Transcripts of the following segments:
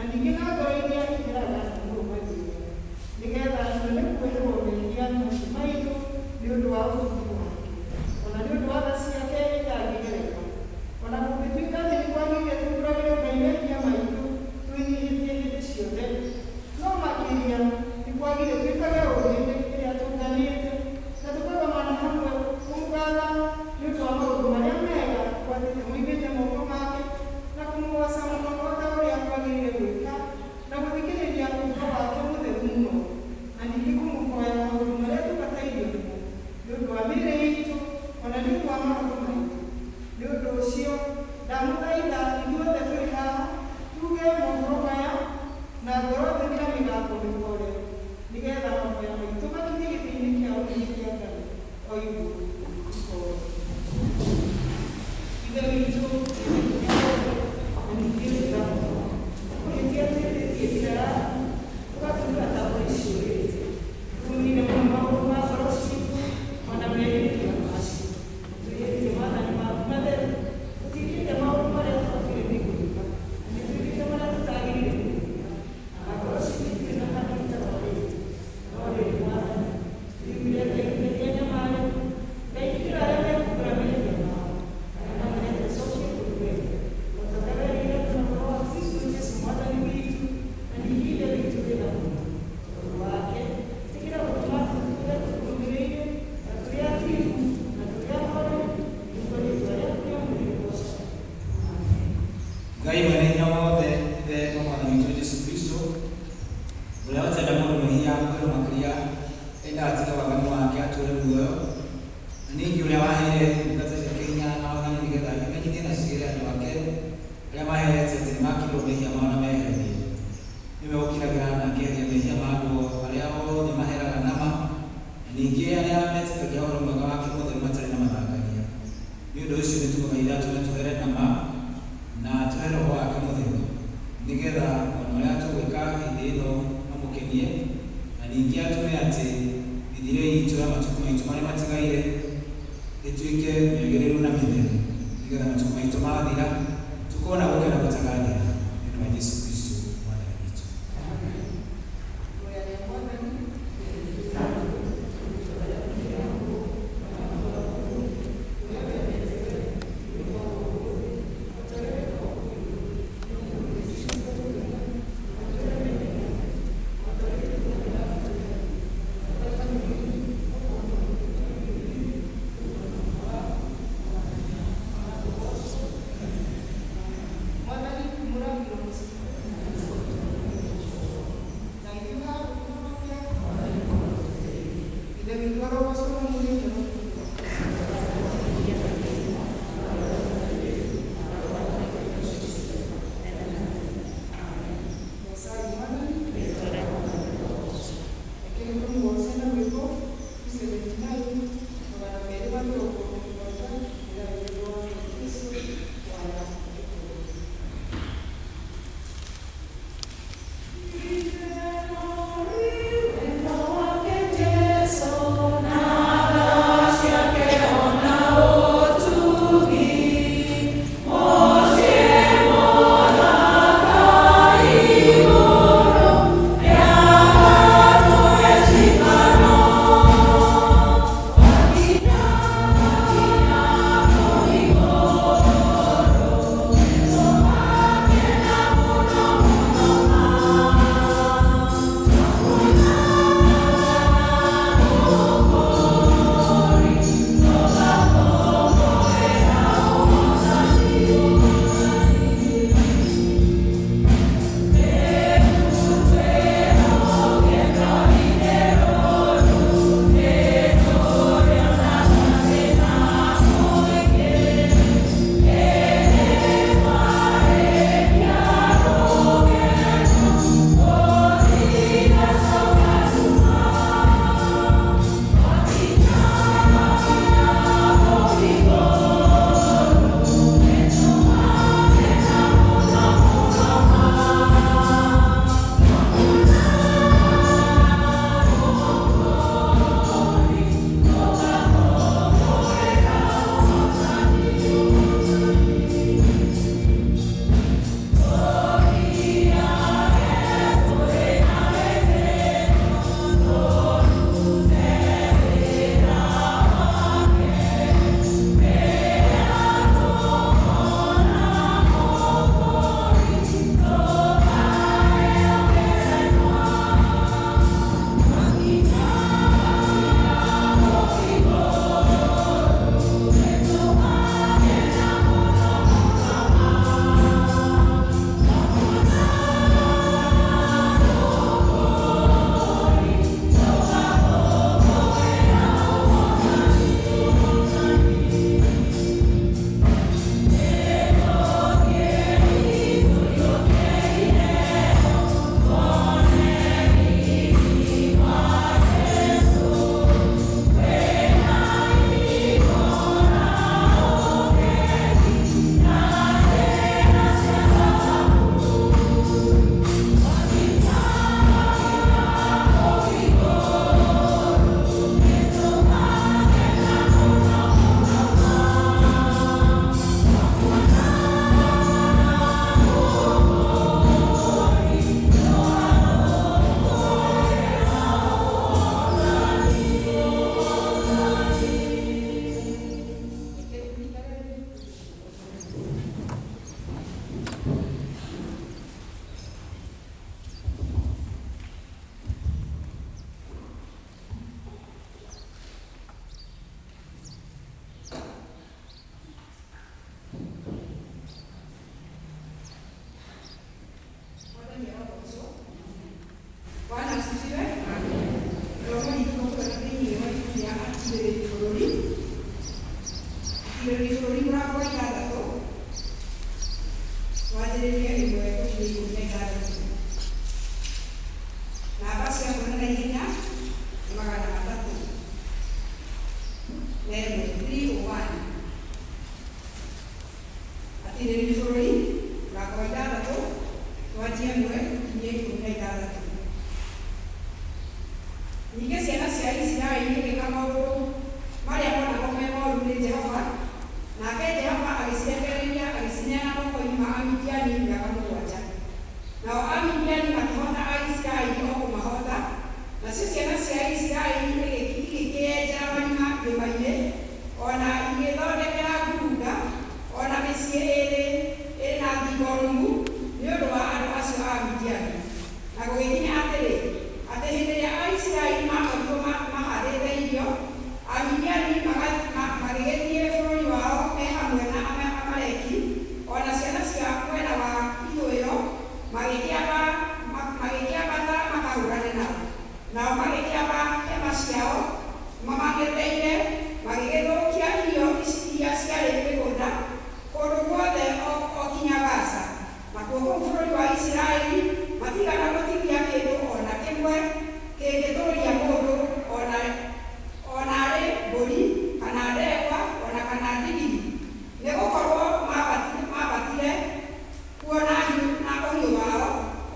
and cia Isiraeli igĩka maũndũ marĩa monagwo me moru nĩ Jehova, nake Jehova agĩcirekereria agĩcineana moko-inĩ ma Amidiani mĩaka 7. Nao Amidiani makĩhota Aisiraeli o kũmahota, nacio ciana cia Isiraeli igĩkĩenjera marima irĩma-inĩ, ona igĩthondekera ngurunga, ona mĩciĩ ĩrĩ na thingo nũmu nĩ ũndũ wa andũ acio a Amidiani. Na gũgĩkinya atĩrĩ, atĩ hĩndĩ ĩrĩa Aisiraeli makorirwo mahandĩte irio, Amidiani magĩgĩthiĩ bũrũri wao me hamwe na Amaleki, ona ciana cia mwena wa ithũĩro magĩkĩambata makahũrane nao. Nao magĩkĩamba hema ciao mamang'etheire, magĩgĩthũkia irio iria ciarĩ mĩgũnda kũndũ guothe o kinya Gaza. Nakuo kũu bũrũri wa Isiraeli matigana gũtigia kĩndũ ona kĩmwe kĩngĩtũũria mũndũ, ona arĩ mbũri kana ndegwa ona kana ndigiri, nĩgũkorwo mabatire kuona na ũhiũ wao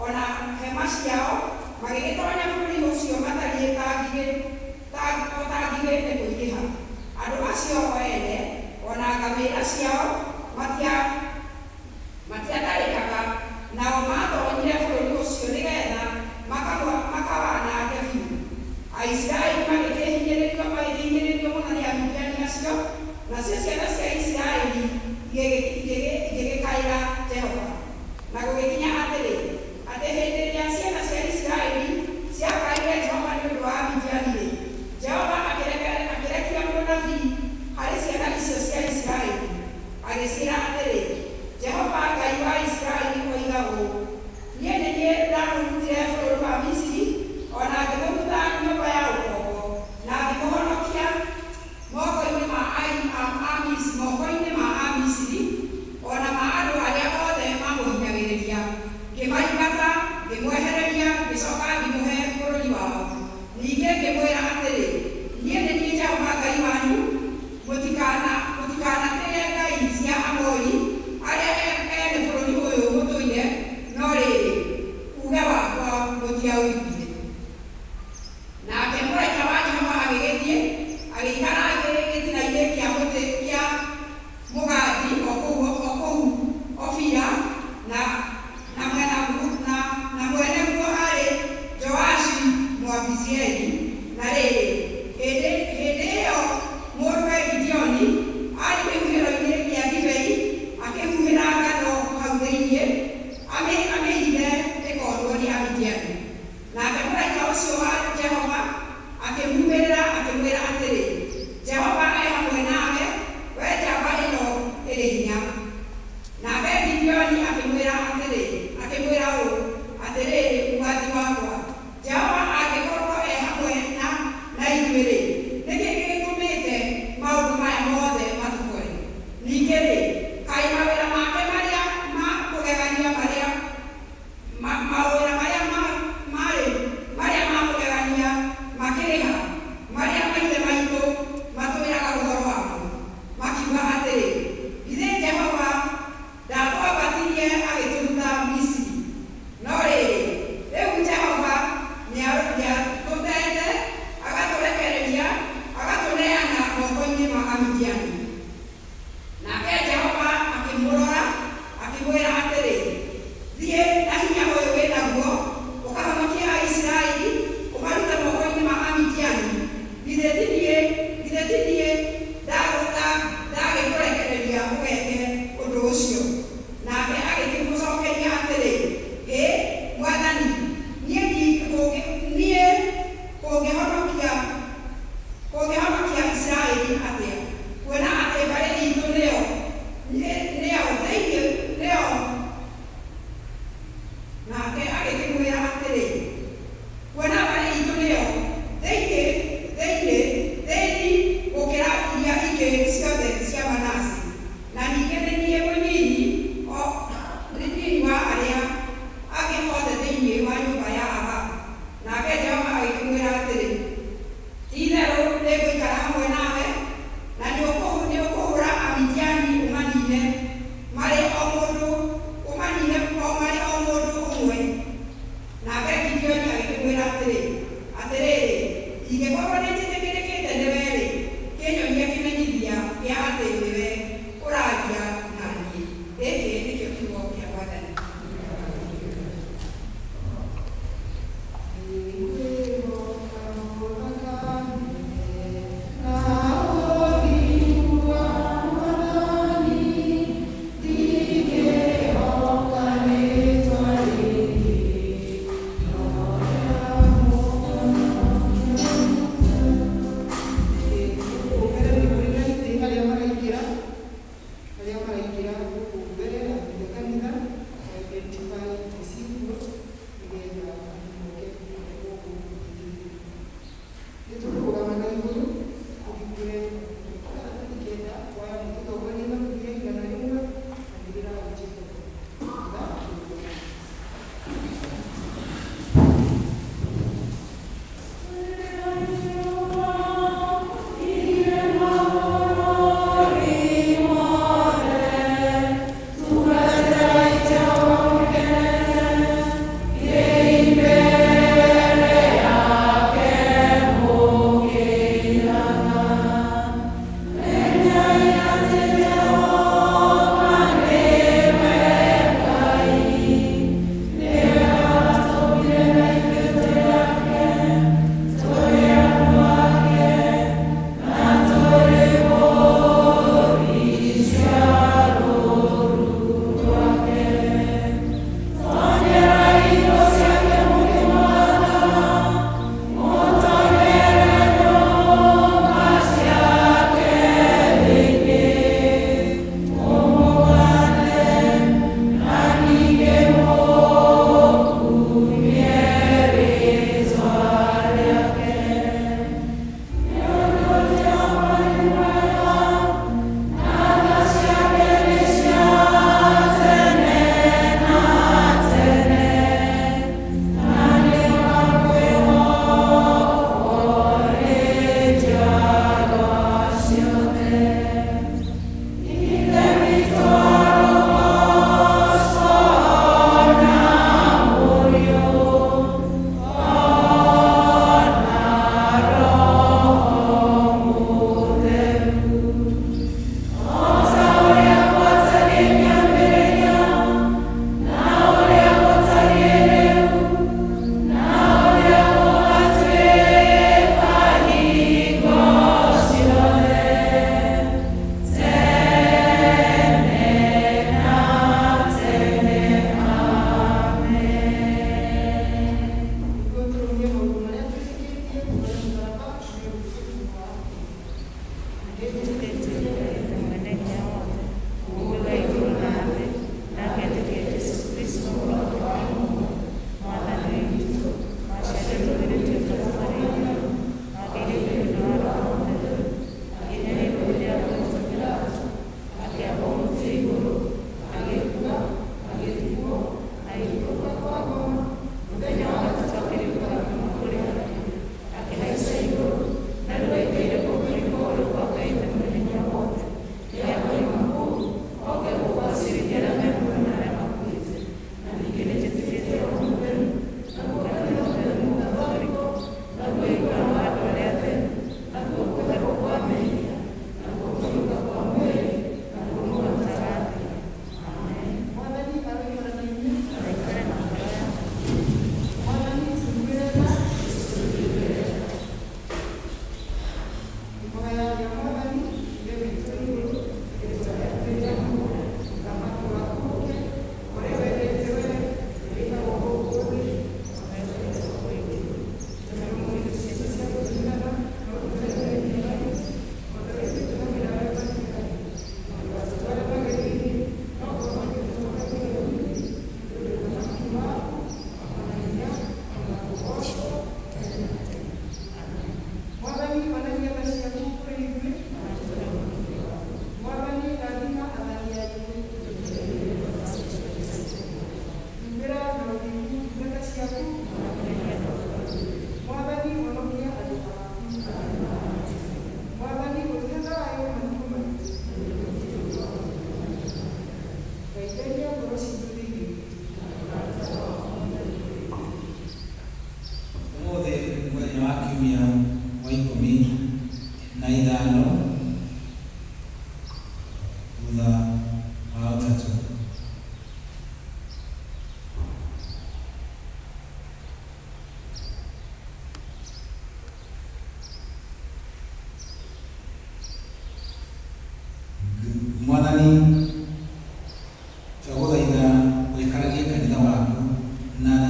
ona hema ciao, magĩgĩtonya bũrũri ũcio matariĩ tangigĩ nĩ kũingĩha. Andũ acio o ene ona ngamĩĩra ciao matiatharĩkaga, nao matonyire bũrũri ũcio nĩgetha makawanange biũ. Aisiraeli magĩkĩhinyĩrĩrio mũno nĩ Amidiani acio, nacio ciana cia Isiraeli igĩgĩkaĩra Jehova. Na gũgĩkinya atĩrĩ, atĩ hĩndĩ ĩrĩa ciana cia Isiraeli ciakaire Jehova nĩ ũndũ wa Amidiani-rĩ, Jehova akĩrekia mũnabii harĩ ciana icio cia Isiraeli, agĩciĩra atĩrĩ, Jehova Ngai wa Isiraeli oiga ũũ: niĩ nĩ niĩ ndamũrutire bũrũri wa Misiri, ona ngĩmũruta nyũmba ya ũkombo, na ngĩmũhonokia moko-inĩ ma Amisiri, ona ma andũ arĩa othe mamũhinyagĩrĩria, ngĩmaingata, ngĩmwehereria, ngĩcoka ngĩmũhe bũrũri wao. Ningĩ ngĩmwĩra atĩrĩ, niĩ nĩ niĩ Jehova Ngai wanyu, mũtikanatĩĩe ngai cia Amori arĩa ene bũrũri ũyũ mũtũire, no rĩrĩ, uge wakwa mũtiaũiguire. Nake mũraika wa Jehova agĩgĩthiĩ agĩikara gĩtina-inĩ kĩa mũtĩ kĩa mũgandi o kũu Ofira, na mwene guo arĩ Joashi Mũabiezeri. Na rĩrĩ, hĩndĩ ĩyo mũrũwe Gideoni arĩ kĩhuhĩro-inĩ gĩa ndibei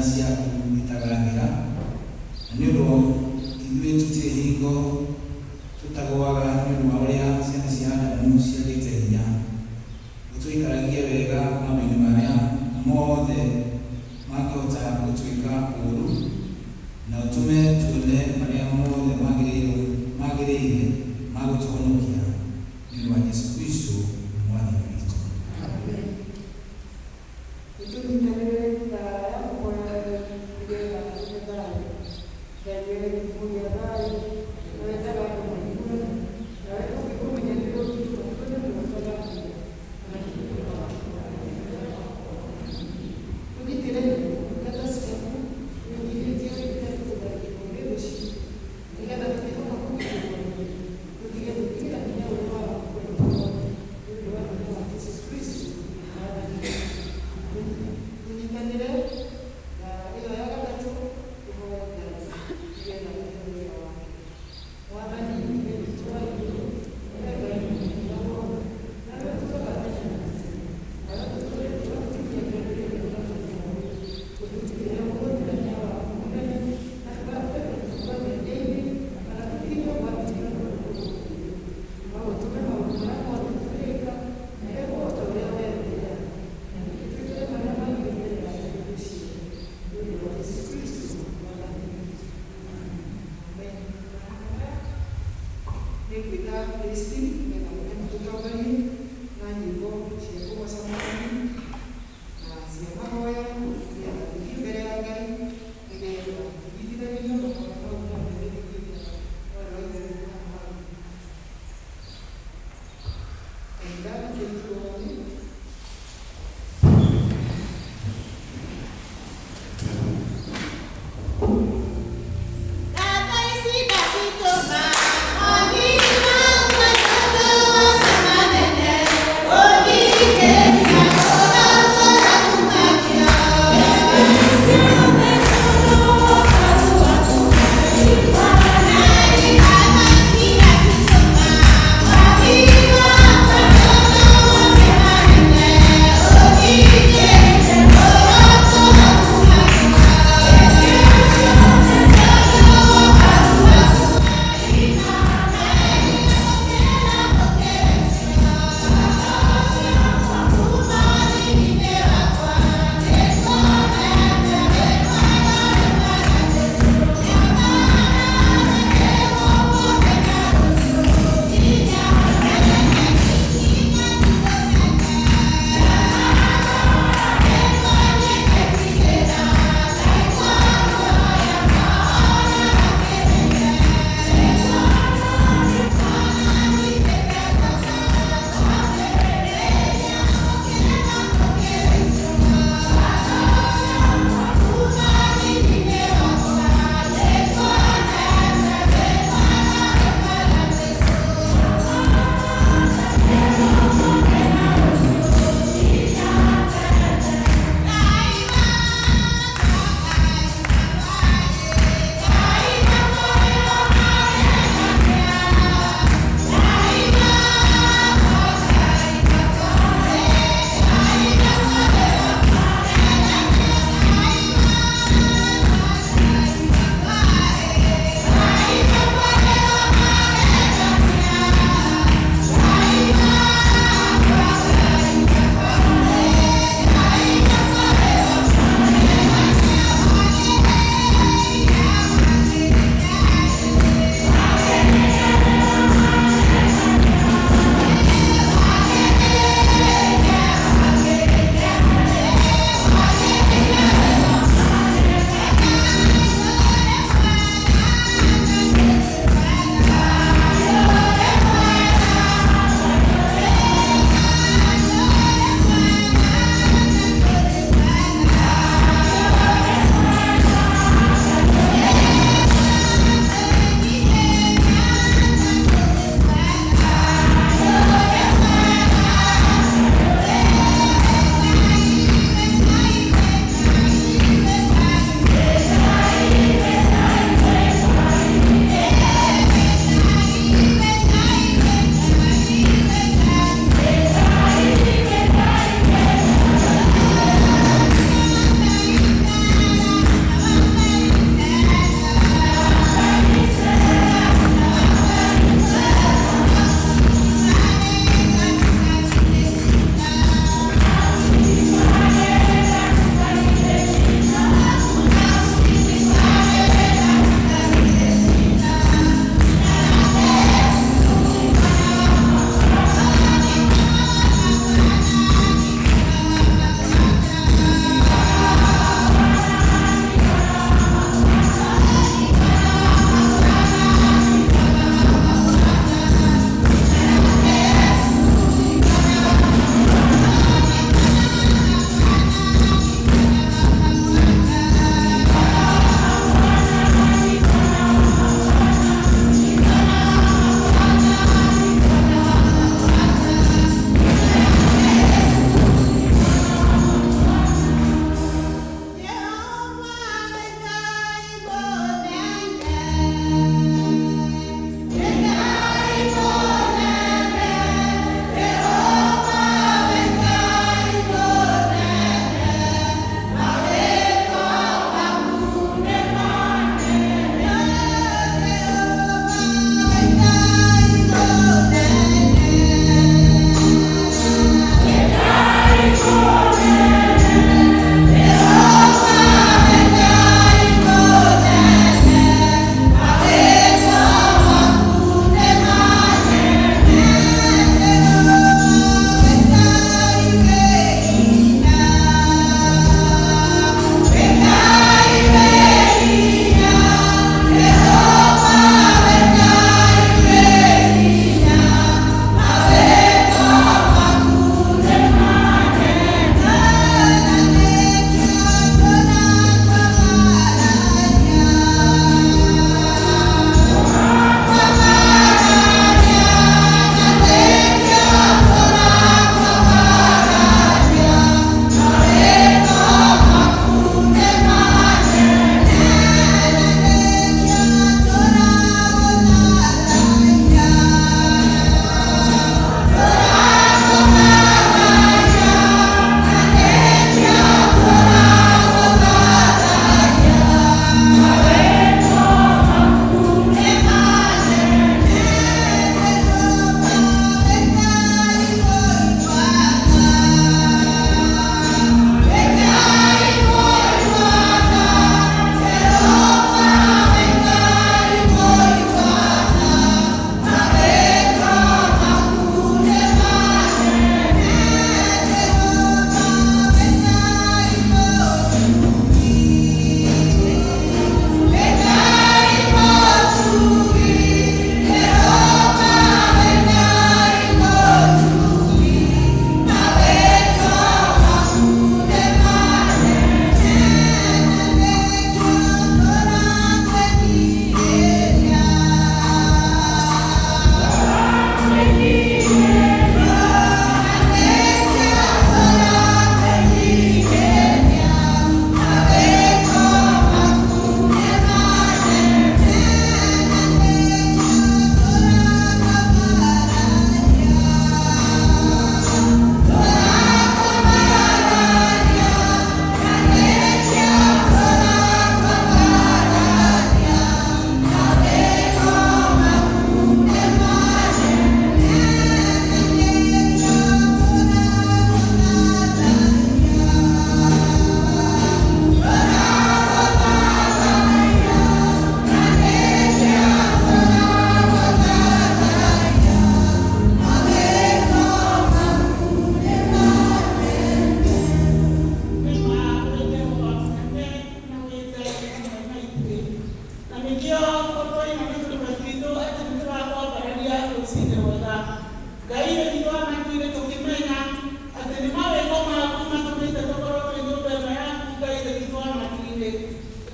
ciaku itagaragira nĩ ũndũ ithuĩ tũtirĩ hingo tũtagũaga nĩ ũndũ wa ũrĩa ciana cia Adamu ciagĩte hinya gũtũikaragia wega maũndũ-inĩ marĩa mothe mangĩhota gũtwĩka ũũru na ũtũme tuone marĩa mothe magĩrĩire ma gũtũhonokia nĩ ũndũ wa Yesu Kristo mwathani witũ. Amen.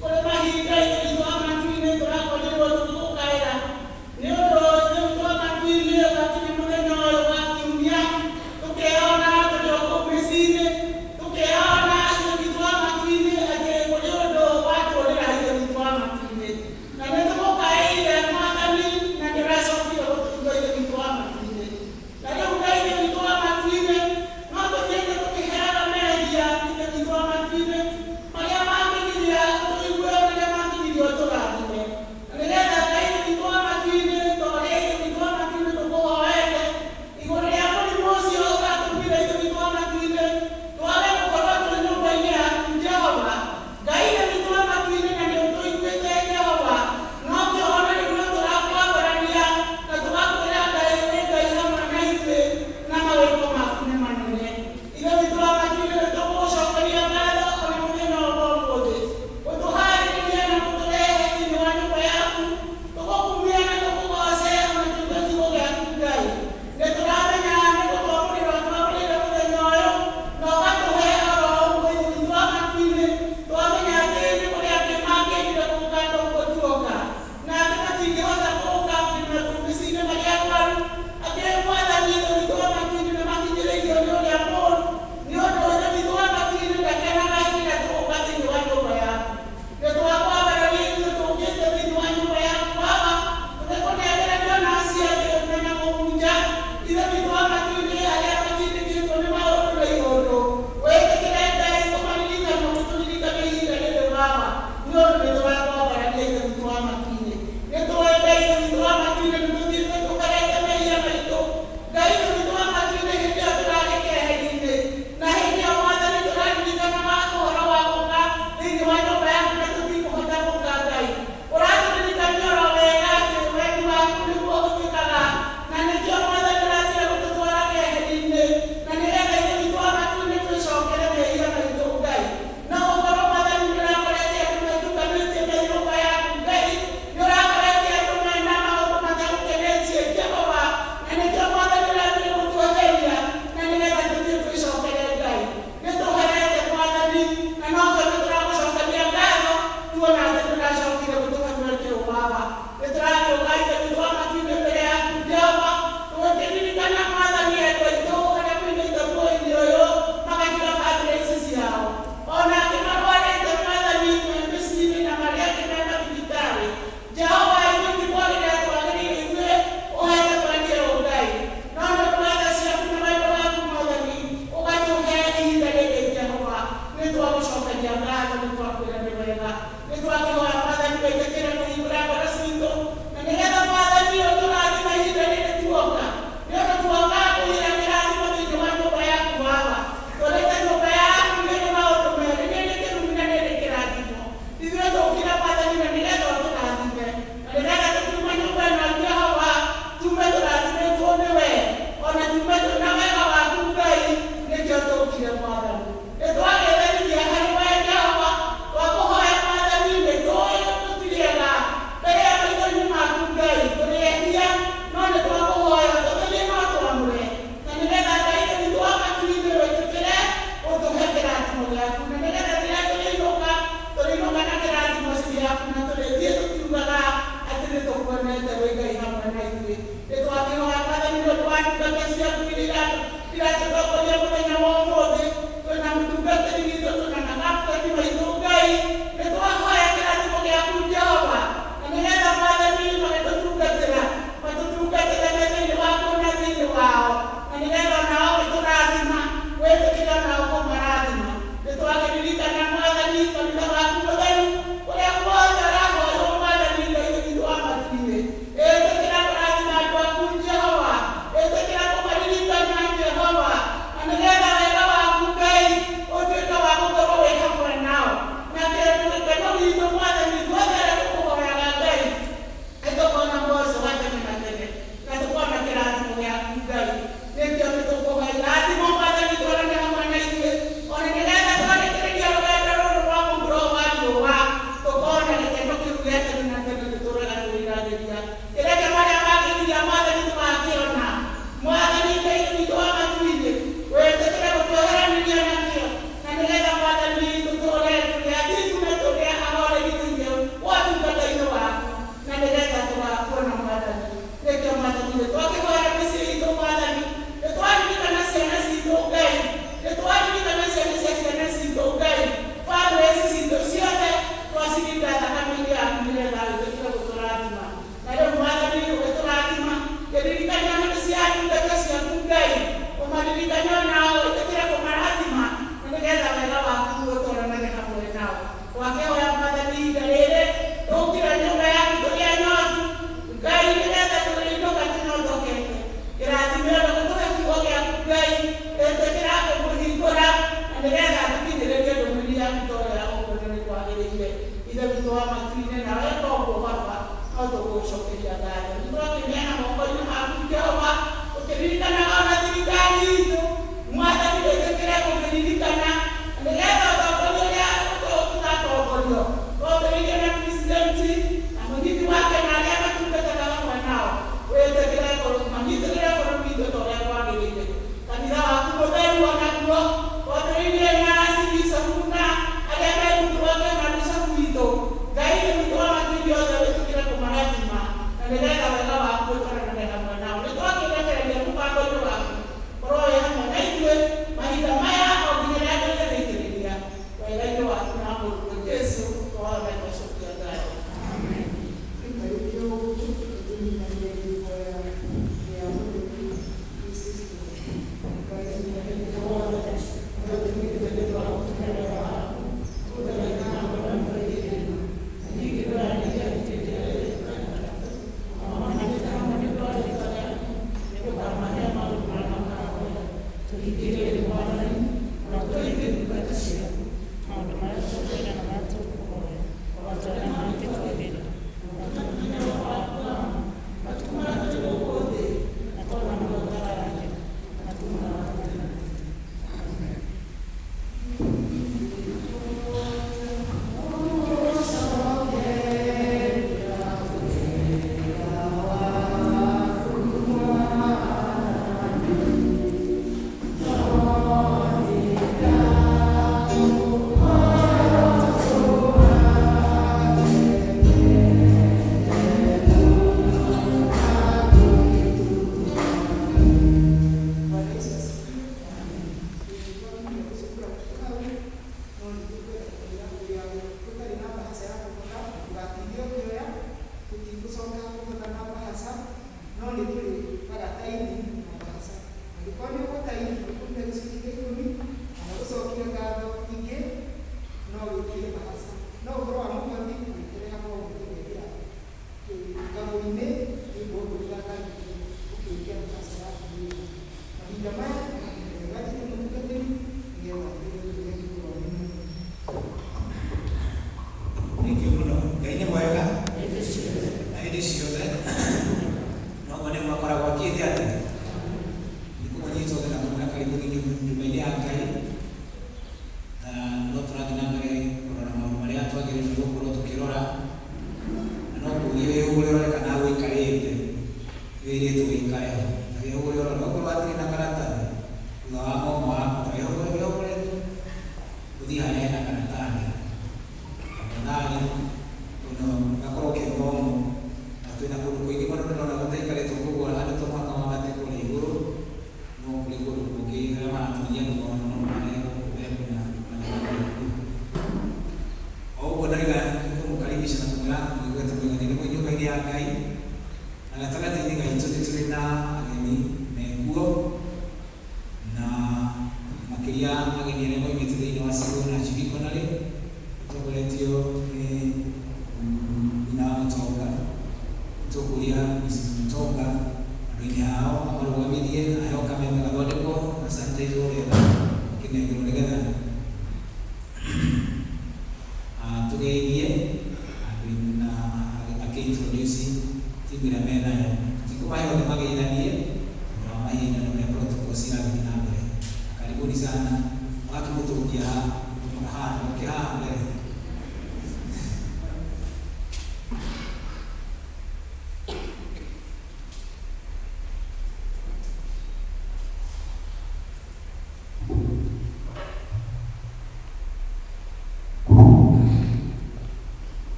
Itu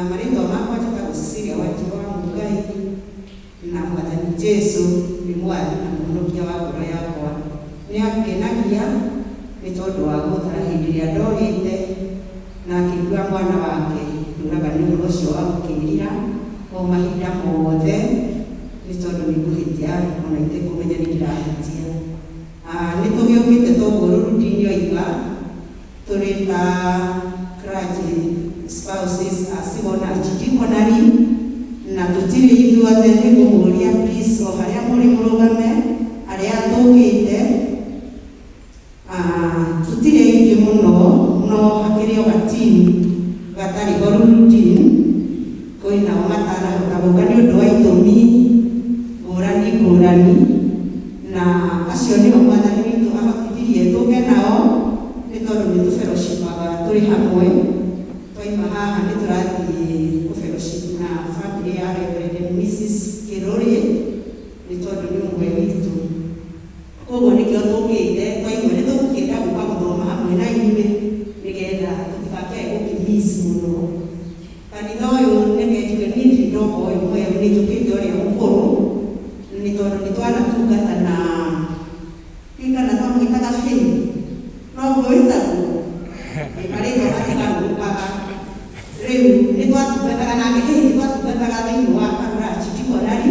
Maringo mako ngenagia nĩ tondũ wa gũthara hĩndĩ ĩrĩa ndorĩte na akĩigua mwana wake ndugaga nĩ ũhoro ũcio wa gũkĩrĩra o mahinda mothe nĩ tondũ nĩ kũhĩtia ona itekũmenya nĩ ndĩrahĩtia. Nĩ tũgĩũkĩte toguo rũruti-inĩ oiga tũrĩ ta clergy spouses a civil na archdiaconry na tũtirĩ ithuothe nĩ kũmũria please o harĩa mũrĩ mũrũgame arĩa tũkĩte tũtirĩ aingĩ mũno no hakĩrĩ o gatini gatarĩ ho rũruti-inĩ kwĩnao matanahota gũka nĩ ũndũ wa itũmi ngũrani ngũrani na acio nĩo mwathani witũ ahotithirie tũke nao nĩ tondũ nĩ tũfellowshipaga tũrĩ hamwe. Twaima haha nĩ tũrathiĩ gũfellowship na family ya Reverend Mrs. Kĩrũrĩ nĩ tondũ nĩ ũmwe witũ. Koguo nĩkĩo tũkĩte twaigua nĩ tũgũkĩenda gũka gũthoma hamwe na inyuĩ nĩgetha tũtigakĩe gũkĩmiss mũno. Kanitha ũyũ reke njuge niĩ ndirĩ ndoka ũyũ mwerũ nĩ njũkĩte ũrĩa mũkũrũ nĩ tondũ nĩ twanatungata na kana twamwĩtaga Faith noguo wĩtagwo marĩtwa matigarũrũkaga. Rĩu nĩ twatungataga nake nĩ twatungataga thĩinĩ wa archdiaconry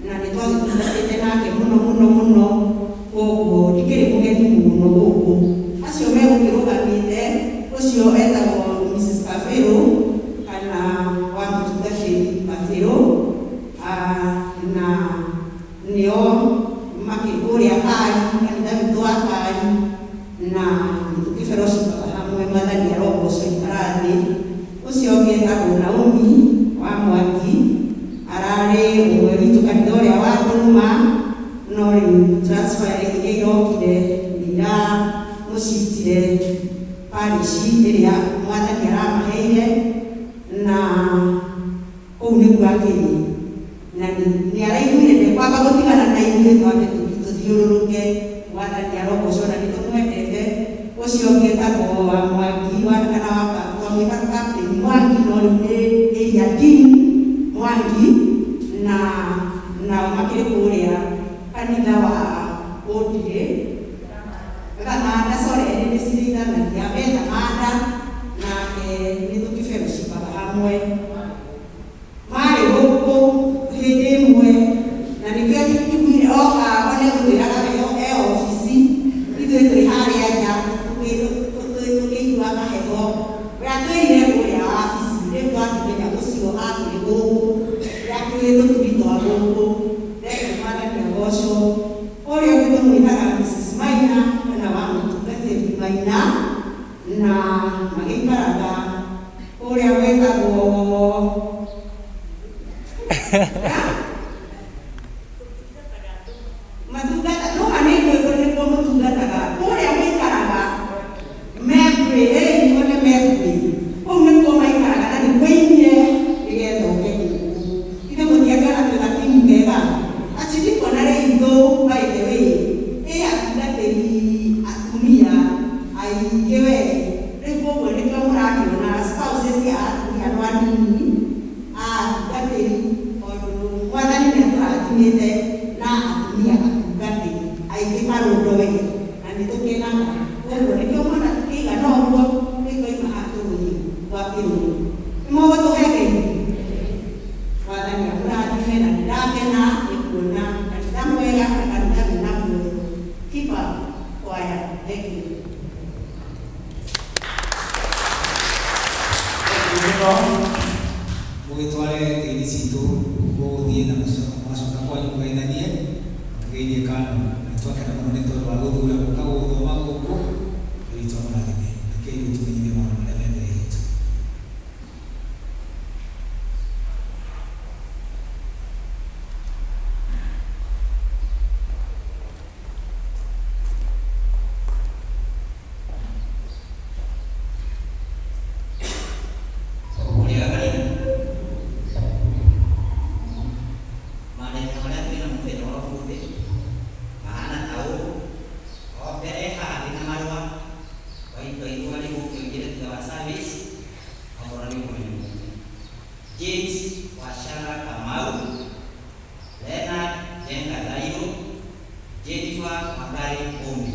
na nĩ twagĩtungatĩte nake mũno mũno mũno, koguo ndikĩrĩ mũgeni mũno gũkũ. Acio megũkĩrũgamĩte ũcio etagwo Mrs. Kafero kana wa mũtungatĩri Kafero na nĩo makĩhũrĩa Kari kanitha witũ wa Kari na tũkĩfellowshipaga hamwe mwathani arogocwo ikarathĩ. Ũcio ũngĩ etagwo Naomi wa Mwangi ararĩ ũmwe witũ kanitha ũrĩa wa Ndũma no rĩu transfer iria irokire nĩiramũcitire parish ĩrĩa mwathani aramaheire na kũu nĩguo akĩrĩ na nĩ araiguire ndekwamba gũtigana na ithuĩ twambe tũthiũrũrũke mwathani arogocwo na nĩ tũmwendete. Ũcio ũngĩ etagwo wa Mwangi kana twamwĩtaga Captain Mwangi no rĩu nĩ area dean Mwangi na nao makĩrĩ kũrĩa kanitha wa Ũndirĩ Thamanda nĩ cirĩithanagia me Thamanda nake nĩ tũkĩfellowshipaga hamwe. Marĩ gũkũ hĩndĩ ĩmwe na nĩkĩo tũkĩiguire oka one gũtwĩraga e obici ithuĩ twĩ harĩa nja tũkĩiguaga heho we atwĩrire kũrĩa wabici rĩu twakĩmenya ũcio akĩrĩ gũkũ akĩrĩ tũturi twa gũkũ reke mwathani agocwo. Ũrĩa ũngĩ tũmwĩtaga Mrs. Maina kana wa mũtungatĩri Maina na magĩikaraga kũrĩa wetagwo matungata no anĩguo nĩguo mũtungataga kũrĩa mũikaraga Mercury nĩguo Mercury kũu nĩkuo maikaraga na nĩkũimire nĩgetha ũke gũkũ ithe mũthiaga twĩna timu kega archdiaconry itũ by the way atungatĩri atumia aingĩ we rĩu koguo nĩkĩo mũrakĩona spouses ya atumia no anini atungatĩri tondũ mwathani nĩ atũrathimĩte na atumia atungatĩri aingĩ marũndoe na nĩ tũkenaga. Koguo nĩkĩo mwana tũkĩigana ũguo nĩtwaima haha tũgũthiĩ gwakĩrũrũ nĩ mũgũtũhe Ngai mwathani amũrathime na nĩndakena nĩ kuona kanitha mwega na kanitha wĩna muoyo. Keep up choir. Thank you. Mũgĩtware ngeithi citũ gũgũthiĩ na macoka kwanyu mũgeithanie mũgeithie kando na twakena mũno nĩ tondũ wa gũthura gũka gũthoma gũkũ rĩtwa mũrathime rekei rĩu tũmenyithie maũndũ marĩa me mbere itũ. Jennifer Magari Ombi.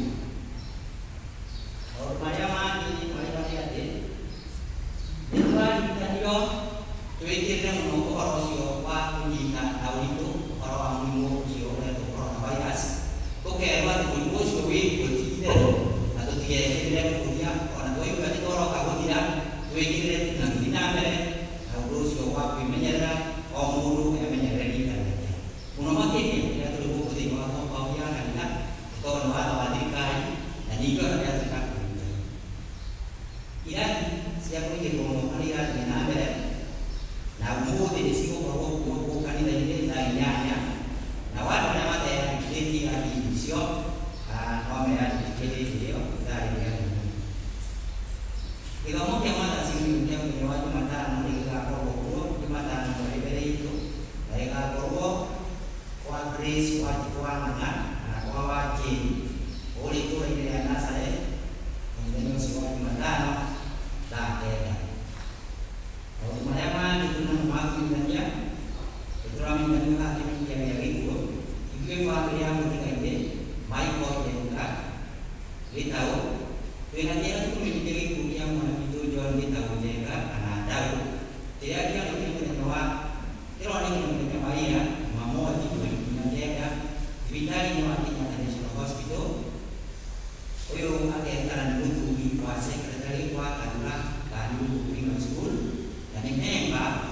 hivyo anataka kuingia irani cia kuingia kwa irani na mbele na umuthi ni siko kwa kanitha ile za inyanya na watu na mata ya kiti ya hizo wameandikwa hiyo za inyanya ila moja mata sisi ndio kwenye watu matano ndio kwa matano kwa ibada hiyo na kwa Grace kwa na kwa waje ole tu ile ya Nazareth ndio sio watu matano la tena au mama ni tunamwamini ndani Tunaamini ndani yake ni ya Mungu ikiwa familia yangu nikaide Michael Jenga litao tunaendelea tukumiliki kukia mwana video John litao Jenga anadau tayari anakuja kwa kila anakuja kwa Maria mamoja tunajenga vitali ni Wakenya National Hospital huyo akaenda na ndugu wa secretary wa Kaduna Kandu Primary School na ni member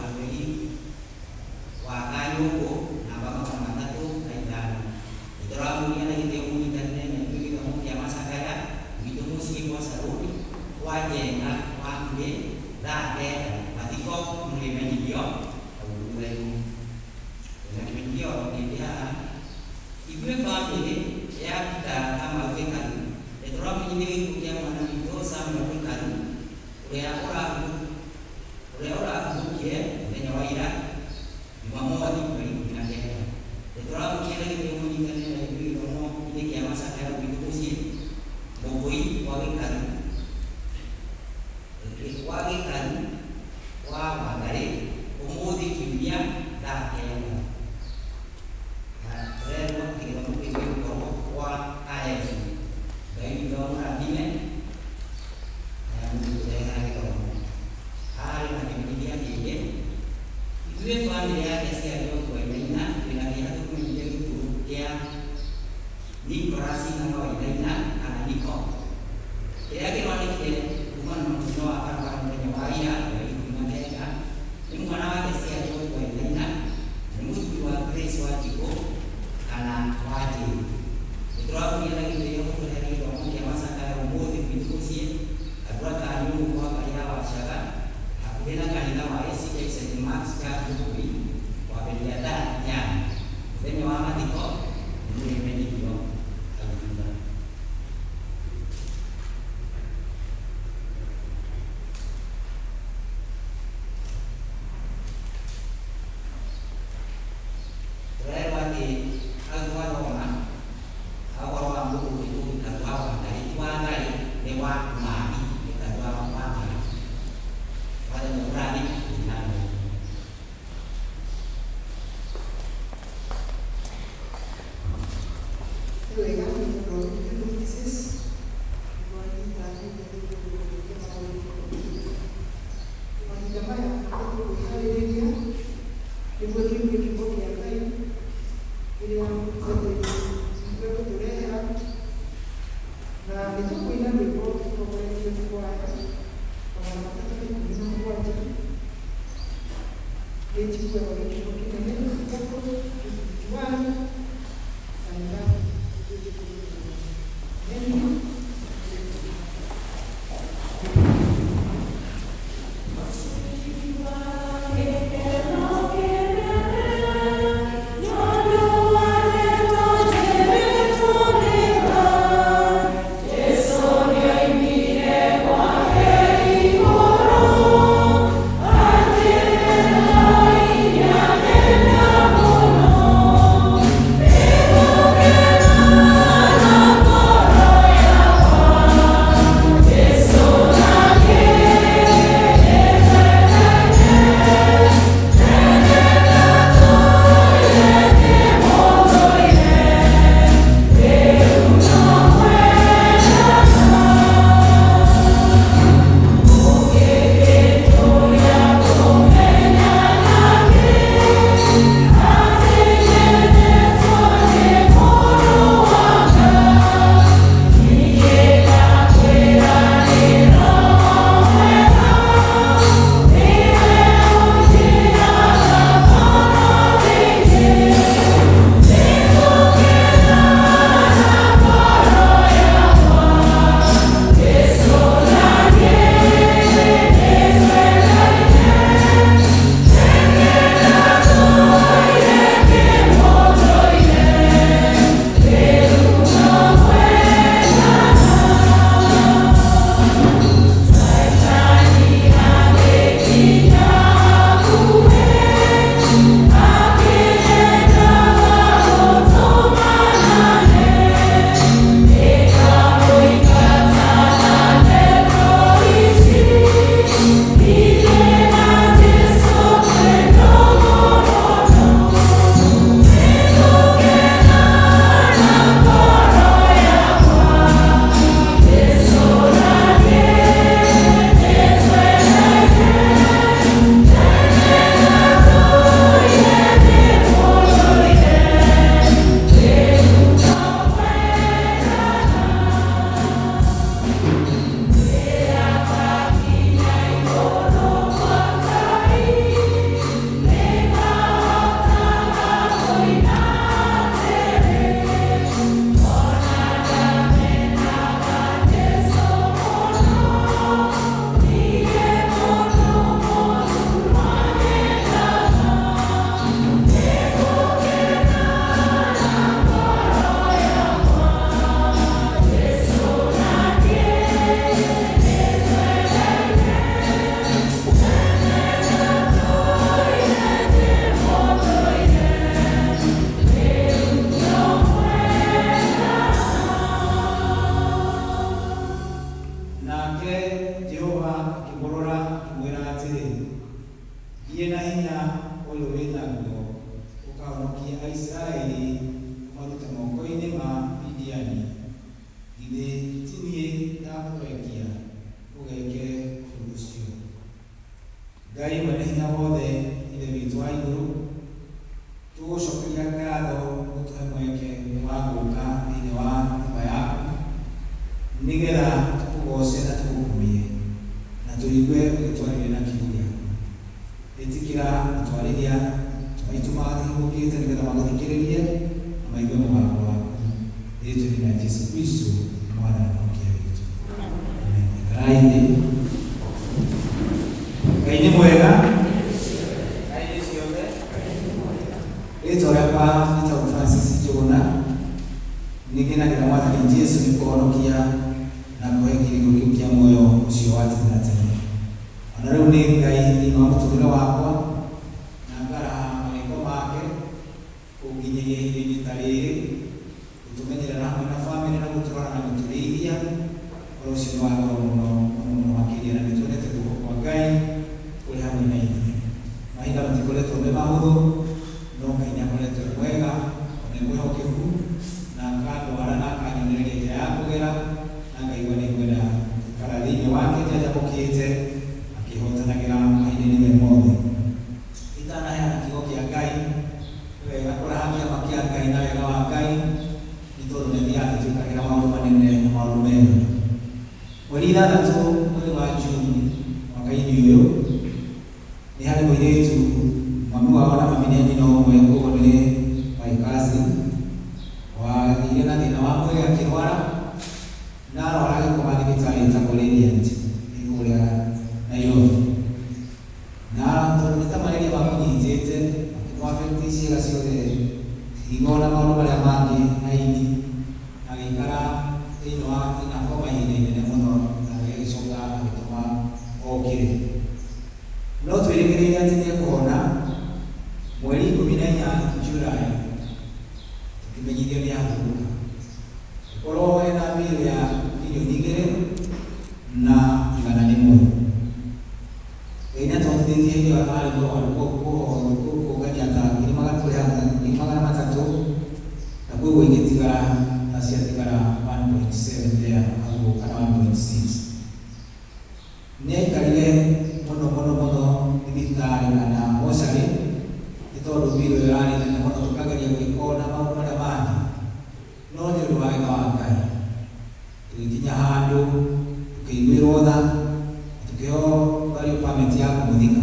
wakayuko na baka matatu kaitano itoramu ni ana ite umitane na kili kama kia masakaya itu musi kwa saruni wajenga wande dade matiko mlimenyo au ulemu na kimenyo ndia ibe family ya kita kama wekan itoramu ni kukia mwana mito sama wekan ora kukie kwenye waira mamoja ni kinatenda etoramu kile kile mmoja ndani ya hiyo roho ile kia masaka ya kutukusi mboi wagikan wa magari umudi kimia dake na leo kile mmoja kwa ayesu bayi ndo adime na mtueleza hapo hali na kimia kile ile familia yake si aliyokuwa inaina inalia tukumjia kitu ya ni korasi na kawaida ana niko yake wale kile kumana mtoa hapa kwenye waia na kumteka ni mwana wake si aliyokuwa inaina ni mtu wa Grace wa Jiko ana waje ndio ile ile yote ile ile kwa masaka ya umodi kutukusie abraka nyungu kwa kaya wa shaka hakuna kanisa wa ACK St. Mark's Catholic wa Beliadanya zenye wama diko ndio imenijio kabisa Yeah. nigetha tukugoce na tugukumie na tuigue ugitwarire na kiugo giaku. Itikira atwarithia maitu mathingukite nigetha magathikiririe na maigue mugambo waku. Rĩĩtwa-inĩ rĩa Jesũ Kristo mwana na mũhonia witũ. Amen. Ikarai thĩ. Ngai nĩ mwega. Ngai nĩ ciothe. Rĩĩtwa rĩakwa rĩtagwo Francis Njũgũna. Nĩngenagĩra Mwathani Jesũ nĩ kũhonokia na kũhe kĩrĩgo kĩu kĩa muoyo ũcio wa tene na tene. Ona rĩu nĩ Ngai thĩinĩ wa mũtũũrĩre wakwa na ngaraha mawĩko make kũnginyĩria ihinda-inĩ ta rĩrĩ, gũtũmenyerera hamwe na bamĩrĩ na gũtũrora na gũtũrĩithia. Ũhoro ũcio nĩ wa goro mũno mũno mũno makĩria, na nĩtuonete guoko kwa Ngai kũrĩ hamwe na ithuĩ. Mahinda matikoretwo me mahũthũ, no Ngai nĩakoretwo e mwega na e mwĩhokeku, na akandwara na akanyonereria njĩra ya kũgera, na ngaigua nĩngwenda gũikara thĩinĩ wake njanjamũkĩte akĩhotanagĩra mahinda-inĩ me mothe. Itanaheana kiugo kĩa Ngai, nĩ wega kũraha kĩama kĩa Ngai na wega wa Ngai, nĩ tondũ nĩthiaga gĩtuĩkagĩra maũndũ manene na maũndũ mega. Mweri 6 mweri wa Juni mwaka-inĩ ũyũ nĩ harĩ mũirĩtu mami wao na mami nĩ nyina ũmwe, koguo nĩ my cousin, wagĩire na thĩna wa mwĩrĩ akĩrwara na arwara agĩkoma thibitarĩ ĩtagwo Radiant ĩ kũrĩa Nairobi. Na tondũ nĩ ta malaria makũnyitĩte akĩmũ-affect ciĩga ciothe, higo na maũndũ marĩa mangĩ na ini, agĩikara thĩinĩ wa koma ihinda inene mũno, na agĩcoka agĩtũma okĩre. No twĩrĩgĩrĩire atĩ nĩekũhona. Mweri 14 Julai tukĩmenyithio nĩ ahurũka. Gũkorwo ena mbirũ ya milioni 2.1. Ngai nĩatũhotithĩtie hĩndĩ ĩyo arĩ mũrwaru kũngania ta 300,000 na koguo igĩtigara na ciatigara 1.7 there agũka na 1.6. Nĩaikarire mũno mũno mũno thibitarĩ kana mocarĩ, nĩ tondũ mbirũ ĩyo yarĩ nene mũno, tũkageria gwĩkona maũndũ marĩa mangĩ, no nĩ ũndũ wa wega wa Ngai tũgĩkinya handũ tũkĩiguĩrwo tha, tũkĩheo value permit ya kũmũthika.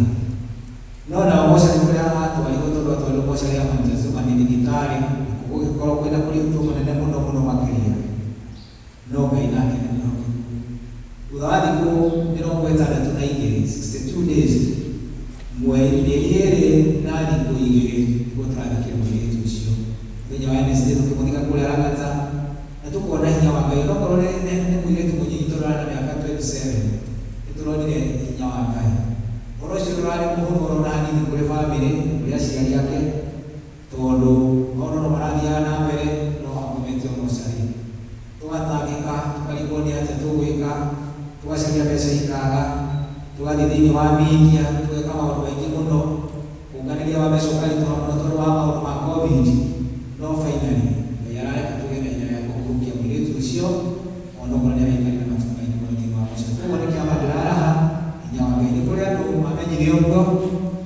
No nao mocarĩ kũrĩa atwarirwo, tondũ atwarirwo mocarĩ ya Mount Kenya nĩ thibitarĩ, gũgĩkorwo kwĩna kũrigitwo kũnene mũno mũno makĩria, no Ngai nake nĩ mwĩhokeku. Thutha wa thikũ 62 62 days, mĩeri 2 na thikũ 2 nĩguo tũrathikire mũirĩtu ũcio. Mũthenya wa Wednesday tũkĩmũthika kũrĩa Lang'ata, na tũkona hinya wa Ngai. Onokorwo nĩ mũirĩtu mũnyinyi tũrarĩ na mĩaka 27, nĩtũronire hinya wa Ngai. Ũhoro ũcio ndũrarĩ mũhũthũ ona na hanini kũrĩ bamĩrĩ, kũrĩ aciari ake, tondũ maũndũ no marathiaga na mbere, no akometio mocarĩ. Tũgatangĩka, tũkarigwo nĩ atĩa tũgwĩka, tũgacaria mbeca ikaga, tũgathiĩ thĩinĩ wa media, tũgeka maũndũ maingĩ mũno, kũnganĩria wa mbeca ũkaritũha mũno tondũ wa maũndũ ma COVID. No finally Ngai arareka tũgĩe na hinya ya kũhurũkia mũirĩtu ũcio, onokorwo nĩaraikarire matukũ maingĩ mũno thĩinĩ wa mũciĩ. Koguo nĩ kĩama ndĩraraha hinya wa Ngai. Nĩ kũrĩ andũ mamenyire ũguo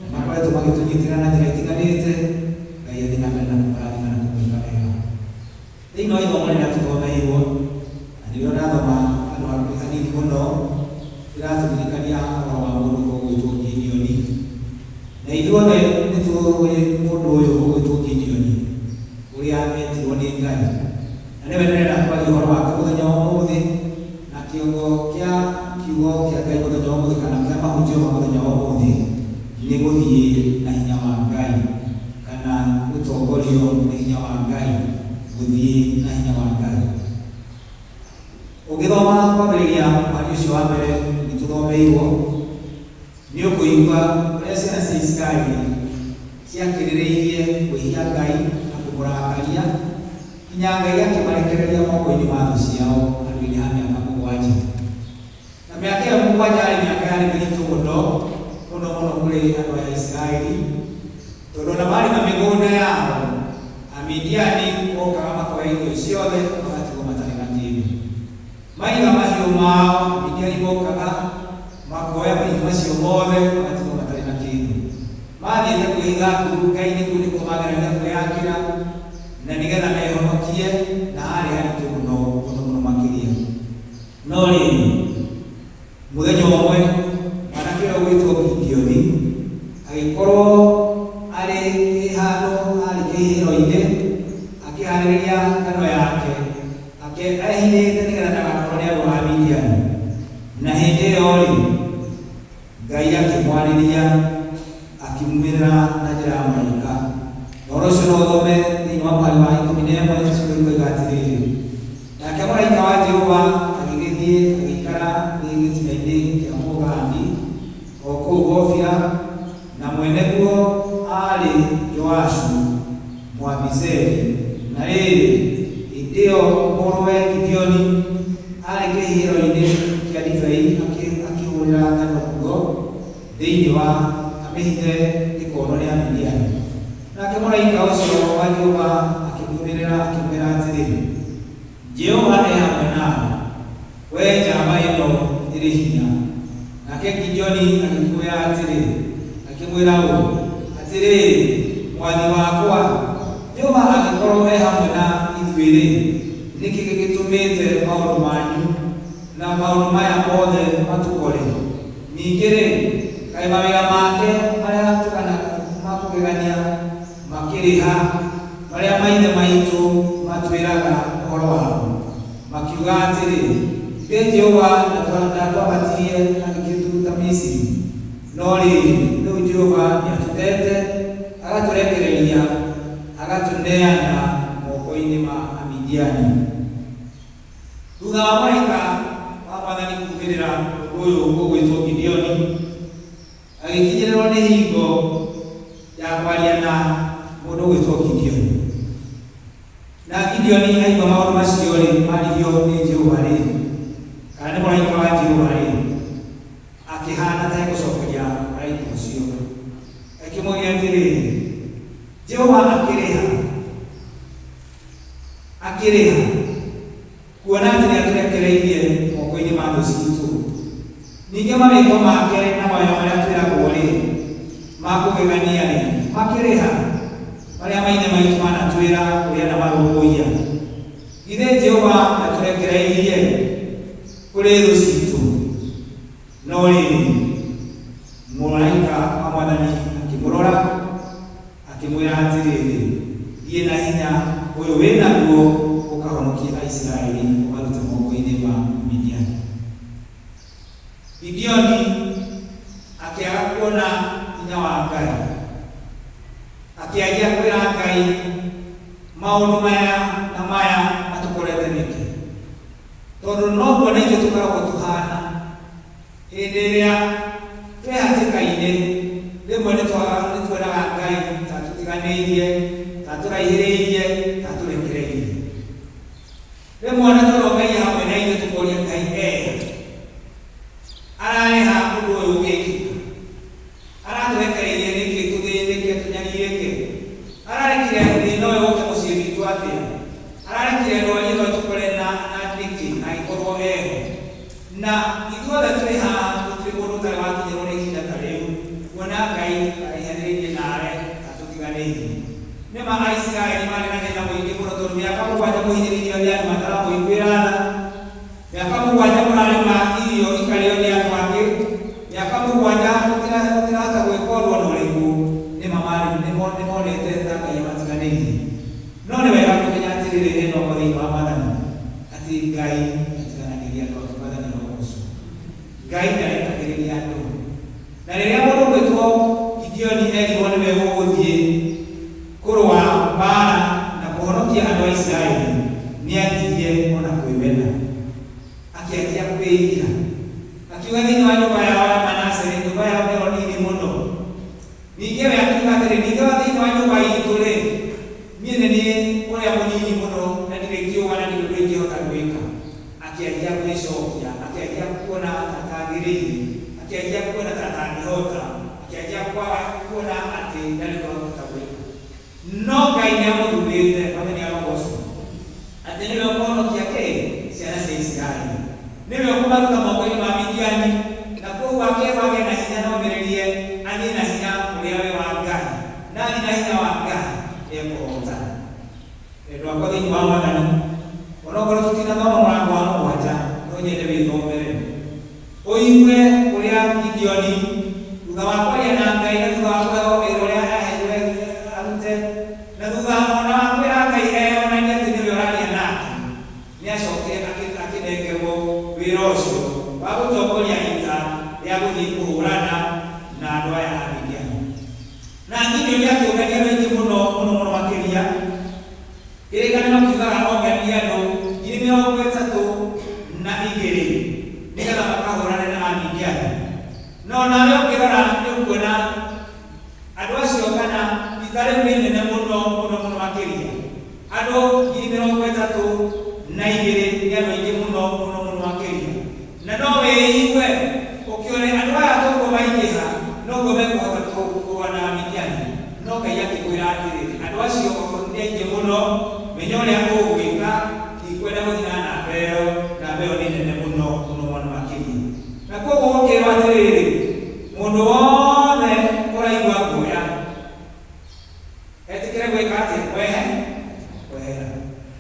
na makoretwo magĩtũnyitĩrĩra na njĩra itiganĩte. Ngai athiĩ na mbere na kũmũrathima na kũmwĩka wega. Thĩinĩ wa ithomo rĩrĩa tũthomeirwo, na nĩrĩo ndathoma handũ hakuhĩ hanini mũno, ĩratũririkania ũhoro wa mũndũ ũgwĩtwo Gideoni. Na ithuothe nĩtũĩ mũndũ ũyũ ũgwĩtwo Gideoni, ũrĩa etirwo nĩ Ngai, na nĩwe ndĩrenda kwaria ũhoro wake mũthenya wa ũmũthĩ, na kĩongo kĩa kiugo kĩa Ngai mũthenya wa ũmũthĩ, kana kĩa mahunjio ma mũthenya wa ũmũthĩ, nĩ gũthiĩ na hinya wa Ngai, kana gũtongorio nĩ hinya wa Ngai, gũthiĩ na hinya wa Ngai. Ũngĩthoma kwambĩrĩria mweri ũcio wa mbere nĩtũthomeirwo, nĩ ũkũigua ũrĩa ciana cia Isiraeli ciakĩrĩrĩirie kwĩhia Ngai na kũmũrakaria, nginya Ngai akĩmarekereria moko-inĩ ma thũ ciao handũ-inĩ ha mĩaka 7. Na mĩaka ĩyo 7 yarĩ mĩaka yarĩ mĩritũ mũno mũno mũno kũrĩ andũ a Isiraeli, tondũ ona marĩ na mĩgũnda yao, Amidiani mokaga makoya irio ciothe magatigwo matarĩ na kĩndũ. Maiga mahiũ mao, Amidiani mokaga makoya mahiũ macio mothe magatigwo matarĩ na kĩndũ. Mathiĩte kwĩiga ngurunga-inĩ, kũu nĩkuo mageragia kwĩyakĩra na nĩgetha mehonokie, na harĩ haritũ mũno mũno mũno makĩria. no rĩrĩ mũthenya ũmwe mwanake ũyũ gwĩtwo Gideoni agĩkorwo arĩ handũ arĩ kĩhihĩro-inĩ akĩharĩrĩria ngano yake ehithĩte nĩgetha ndagakorwo nĩ andũ a Midiani. Na hĩndĩ ĩyo rĩ Ngai akĩmwarĩria akĩmumĩrĩra na njĩra ya mũraika. Ũhoro ũcio no ũthome thĩinĩ wa mũhari wa 11 ciugo atĩrĩrĩ, nake mũraika wa Jehova agĩgĩthiĩ agĩikara thĩ gĩtina-inĩ kĩa mũgandi o kũu Ofira, na mwene guo arĩ Joashu Mũabizeri. Na rĩrĩ hĩndĩ ĩyo mũrũwe Gideoni arĩ kĩhihĩro-inĩ kĩa ndibei akĩhũrĩra ngano kuo thĩinĩ wa amĩhithe gĩkono rĩa Midiani. Nake mũraika ũcio wa Jehova akĩmuumĩrĩra akĩmwĩra atĩrĩ, Jehova nĩ hamwe nawe, wee njamba ĩno ĩrĩ hinya. Nake Gideoni agĩkũũra atĩrĩ, akĩmwĩra ũũ atĩrĩrĩ, mwathi wakwa, Jehova angĩkorwo e hamwe na ithuĩ-rĩ, nĩkĩ gĩgĩtũmĩte maũndũ manyu na maũndũ maya mothe matũkore? Ningĩ-rĩ, kaĩ mawĩra make marĩa ma kũgegania makĩrĩha marĩa maithe maitũ matwĩraga ũhoro wamo, makiuga atĩrĩ, ithe Jehova ndatwambatirie agĩkĩturuta Misiri, no rĩrĩ rĩu Jehova nĩatũtete agatũrekereria agatũneana moko-inĩ ma Amidiani. Thutha wa mũraika wa Mwathani kuumĩrĩra ũyũ ũgwĩtwo Gideoni, agĩkinyĩrĩrwo nĩ hingo ya kwaria na mũndũ ũgwĩtwo Gideoni. Na Gideoni aigua maũndũ macio rĩ maririo nĩ Jehova-rĩ, kana nĩ mũraika wa Jehova-rĩ, akĩhana ta egũcokeria mũraika ũcio, akĩmũũria atĩrĩrĩ, Jehova akĩrĩha kuona atĩ nĩatũrekereirie moko-inĩ ma thũ citũ. Ningĩ mawĩko make na mawĩra marĩa twĩragwo-rĩ ma kũgegania-rĩ makĩrĩha marĩa maithe maitũ manatwĩra ũrĩa na marũmbũiya. Githĩ Jehova atũrekereirie kũrĩ thũ citũ? No rĩrĩ mũraika wa Mwathani akĩmũrora akĩmwĩra atĩrĩrĩ, thiĩ na hinya ũyũ wĩnaguo ũkahonokia Aisiraeli ũmaruta moko-inĩ ma Midiani. Gideoni akĩaga kuona hinya wa Ngai, akĩanjia kwĩra Ngai, maũndũ maya na maya matũkorete nĩkĩ? Tondũ noguo na ithuĩ tũkoragwo tũhana hĩndĩ ĩrĩa twĩ hatĩka-inĩ, rĩmwe nĩtwĩraga Ngai ta tũtiganĩirie, ta tũraihĩrĩirie, ta tũrekereirie. Rĩmwe ona tũrwo Ngai hamwe na ithuĩ tũkoria Ngai ararĩha ũndũ ũyũ ũgĩkĩka, aratũrekereirie nĩkĩ, tũthĩnĩke, tũnyariirĩke, ararekire thĩna ũyũ ũke mũciĩ witũ atĩa, ararekire ndwari ĩno tũkore na nĩkĩ na ĩkorwo eho. Na ithuothe twĩ haha gũtirĩ mũndũ ũtarĩ wakinyĩrwo nĩ ihinda ta rĩu, kuona Ngai araihanĩrĩirie nawe atũtiganĩirie. Nĩma Aisiraeli marĩ na thĩna mũingĩ mũno tondũ mĩaka 7 mũhinyĩrĩirio nĩ andũ mataramũiguĩra tha, mĩaka 7 mũrarĩma irio ikarĩo nĩ andũ angĩ, mĩaka 7 mũtirahota gwĩka ũndũ ona ũrĩkũ. Nĩma nĩmonete ta Ngai amatiganĩirie. No nĩ wega kũmenya atĩrĩrĩ hena ũhoro thĩinĩ wa Mwathani atĩ Ngai atiganagĩria andũ ake. Mwathani arogoocwo. Ngai ndarekagĩrĩria andũ. Na rĩrĩa mũndũ ũgwĩtwo Gideoni erirwo nĩwe ũgũthiĩ kũrũa mbara na kũhonokia andũ a Isiraeli, nĩathiire ona kwĩmena, akĩanjia kwĩira, akiuga thĩinĩ wa nyũmba yao ya Manase, nyũmba yao nĩyo nini mũno. Ningĩ we akiuga atĩrĩ, ningĩ thĩinĩ wa nyũmba itũ-rĩ, niĩ nĩ niĩ ũrĩa mũnini mũno na ndirĩ kĩũga na ndirĩ ũndũ ingĩhota gwĩka. Akĩanjia gwĩcokia, akĩanjia kuona ta atagĩrĩire, akĩanjia kuona ta atangĩhota, akĩanjia kuona atĩ ndarĩ kũhota gwĩka. No Ngai nĩamũthurĩte, Mwathani arogoocwo, atĩ nĩwe ũkũhonokia ciana cia Isiraeli, nĩwe ũkũmaruta moko-inĩ ma Midiani, na koguo akĩerwo agĩe na hinya na omĩrĩrie, agĩe na hinya ũrĩa we wa Ngai, na athiĩ na hinya wa Ngai nĩekũhotana. Endwa akwa thĩinĩ wa Mwathani, onokorwo tũtinathoma mũrango wa 7, no nyende wĩthome tuge uria Gideoni thutha wa kwaria na Ngai na thutha wa kuheo wĩra ũrĩa aheirwo arute na thutha ona wa kwĩra Ngai eyonanie atĩ nĩwe ũraria nake nĩacokire akĩnengerwo wĩra ũcio wa gũtongoria ita rĩa gũthiĩ kũhũrana na andũ aya a Midiani. Na Gideoni akĩũngania andũ aingĩ mũno makĩria. Kĩrĩkanĩro kiugaga ongania andũ 32,000 nĩgetha makahũrane na Amidiani. No nawe ũkĩrora nĩũkuona andũ acio kana ita rĩu nĩ inene mũno makĩria. Andũ 32,000 nĩ andũ aingĩ mũno makĩria. Na no wĩigue ũkĩone andũ aya toguo maingĩha noguo mekũhota kũrũa na Amidiani. No Ngai akĩkwĩra atĩrĩrĩ, andũ acio nĩ aingĩ mũno, menya ũrĩa ũgwĩka, ndikwenda gũthiĩ na namba ĩyo nĩ nene mũno makĩria. Na koguo ũkĩrwo atĩrĩrĩ, mũndũ wothe ũraigua guoya etĩkĩre gwĩka atĩa? Kwehera.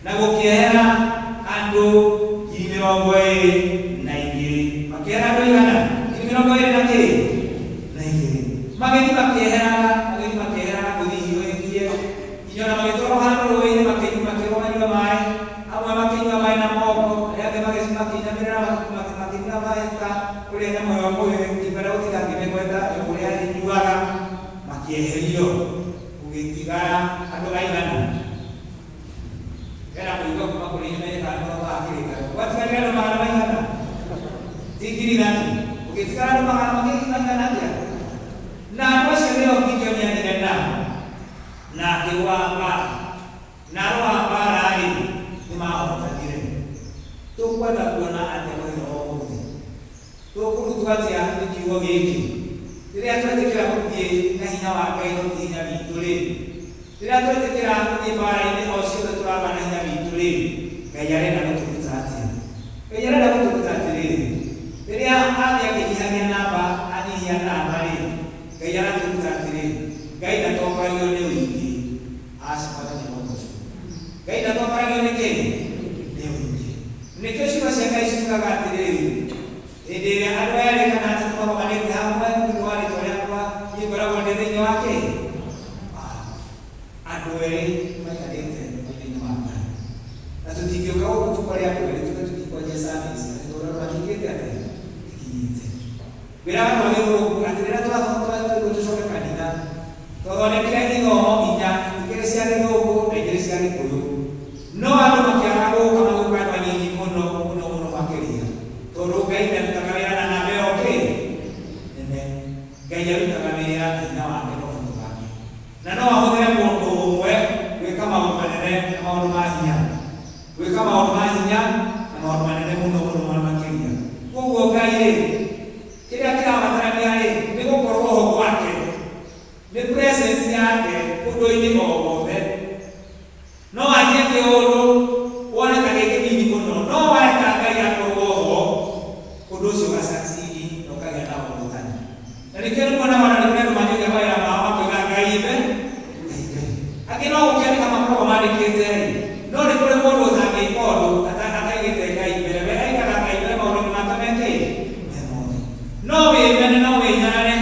Na gũkĩehera andũ 22,000. Makĩehera andũ igana 22,000 magĩthiĩ makĩehera gũthiĩ hiũhĩtie nginya ona magĩtwarwo handũ rũĩ-inĩ makĩnyua maĩ, amwe makĩnyua maĩ na moko, arĩa angĩ makĩinamĩrĩra makĩnyua maĩ ta ũrĩa nyamũ ĩyo mũĩ ngĩkwenda gũtiga ngĩmĩgweta ũrĩa ĩnyuaga, makĩeherio gũgĩtigara andũ aigana. Kena kũigua kuma kũrĩ Amerika nĩ maroka kĩrĩkanĩro gwatigarire andũ magana maigana ti 3,000 gũgĩtigara andũ magana maigana atĩa. Na andũ acio nĩo Gideoni athire nao na akĩrũa mbara, na arũa mbara-rĩ nĩmahotanire. Tũkwenda kuona atĩa mũthenya wa ũmũthĩ? Tũkũrutwo atĩa nĩ kiugo gĩkĩ? Rĩrĩa twetĩkĩra gũthiĩ na hinya wa Ngai no ti hinya witũ-rĩ, rĩrĩa twetĩkĩra gũthiĩ mbara-inĩ o ciothe tũraba na hinya witũ-rĩ, Ngai arenda gũtũruta atĩa? Ngai arenda gũtũruta atĩrĩrĩ, rĩrĩa athiĩ akĩnyihagia namba anyihia namba-rĩ, Ngai aratũruta atĩrĩrĩ, Ngai ndatongoragio nĩ wĩingĩ, acimbaga nĩ mũndũ ũcio. Ngai ndatongoragio nĩ kĩĩ? Nĩ wĩingĩ. Nĩkĩo ciugo cia Ngai ciugaga atĩrĩrĩ, hĩndĩ ĩrĩa andũ erĩ kana atatũ magomanĩte hamwe thĩinĩ wa rĩĩtwa rĩakwa, niĩ ngoragwo ndĩ thĩinĩ wa kĩĩ? Andũ erĩ maiganĩte thĩinĩ wa Ngai. Na tũtingĩũka gũkũ tũkore andũ erĩ tuge tũkĩkwanjia service na tũrora matingĩte atĩa? Ikinyĩte. Wĩra wa gĩgũkũ atĩ rĩrĩa tũcoke kanitha tũthondekire ithomo inya, 2 cia Gĩthũngũ na 2 cia Gĩkũyũ. No andũ makĩaga gũka magĩũka andũ anyinyi mũno makĩria, tondũ Ngai ndarutaga wĩra na namba ĩyo nene. Ngai arutaga wĩra na hinya wake na ũhoti wake, na no ahũthĩre mũndũ ũmwe gwĩka maũndũ manene na maũndũ ma hinya, na maũndũ manene mũno makĩria. Koguo Ngai-rĩ, kĩrĩa kĩrabatarania-rĩ nĩ gũkorwo ho gwake, nĩ presence yake ũndũ-inĩ o wothe. No anjie kĩũndũ wone ta gĩkĩ nini mũno, no wareka Ngai akorwo ho, ũndũ ũcio ũga-succeed na ũkagĩa na ũhotani. Na nĩkĩo nĩmuonaga ona nĩ andũ manyiũkia mawĩra mao makoiga Ngai ibe. Angĩ no gũkĩandĩka makoragwo mandĩkĩte-rĩ, no nĩ kũrĩ mũndũ ũtangĩka ũndũ ataigĩte Ngai mbere, we aigaga Ngai mbere maũndũ-inĩ make mekĩ. No wĩmene no wĩnyarare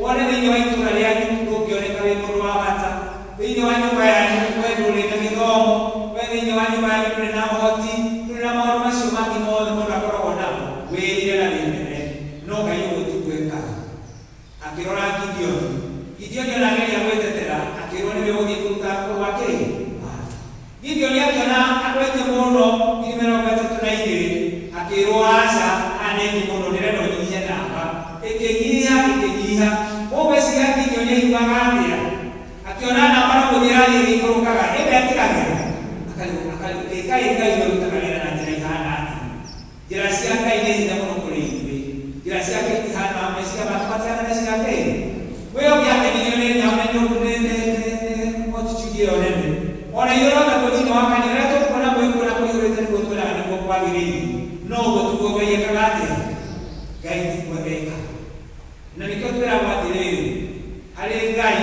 wone thĩinĩ wa itũũra rĩanyu ndũngĩoneka wĩ mũndũ wa bata, thĩinĩ wa nyũmba yanyu we ndũrĩ na gĩthomo, we thĩinĩ wa nyũmba yanyu ndũrĩ na ũhoti, ndũrĩ na maũndũ macio mangĩ mothe mũndũ akoragwo namo, wĩrire na wĩmene. No Ngai ũguo ti gwĩkaga. Akĩrora Gideoni onageria gwĩtetera, akĩrwo nĩwe ũgũthiĩ kũruta kũrũa kĩĩ? Gideoni akĩona andũ aingĩ mũno 32,000, akĩrwo aca anengi mũno ndĩrenda ũnyihie namba. Ĩkĩnyiha ũgwĩciria Gideoni aiguaga atĩa? Akĩona namba no gũthiĩ arathiĩ ikũrũkaga, ĩbe atigagĩra Ngai ũrutaga wĩra na njĩra ihana atĩa? Njĩra cia Ngai nĩ hinya mũno kũrĩ ithuĩ, njĩra ciake itihana hamwe cia bantu matiana na cia Ngai. We ũngĩakenirio nĩ nyamũ nĩ multitude ĩyo nene, ona ithuĩ no taguo thĩinĩ wa kanitha ũrĩa tũkuona mwĩkuona kũihũrĩte nĩguo twĩraga nĩguo kwagĩrĩire, no ũguo tiguo Ngai ekaga atĩa? Ngai tiguo ekaga. Na nĩkĩo twĩragwo atĩrĩrĩ, harĩ Ngai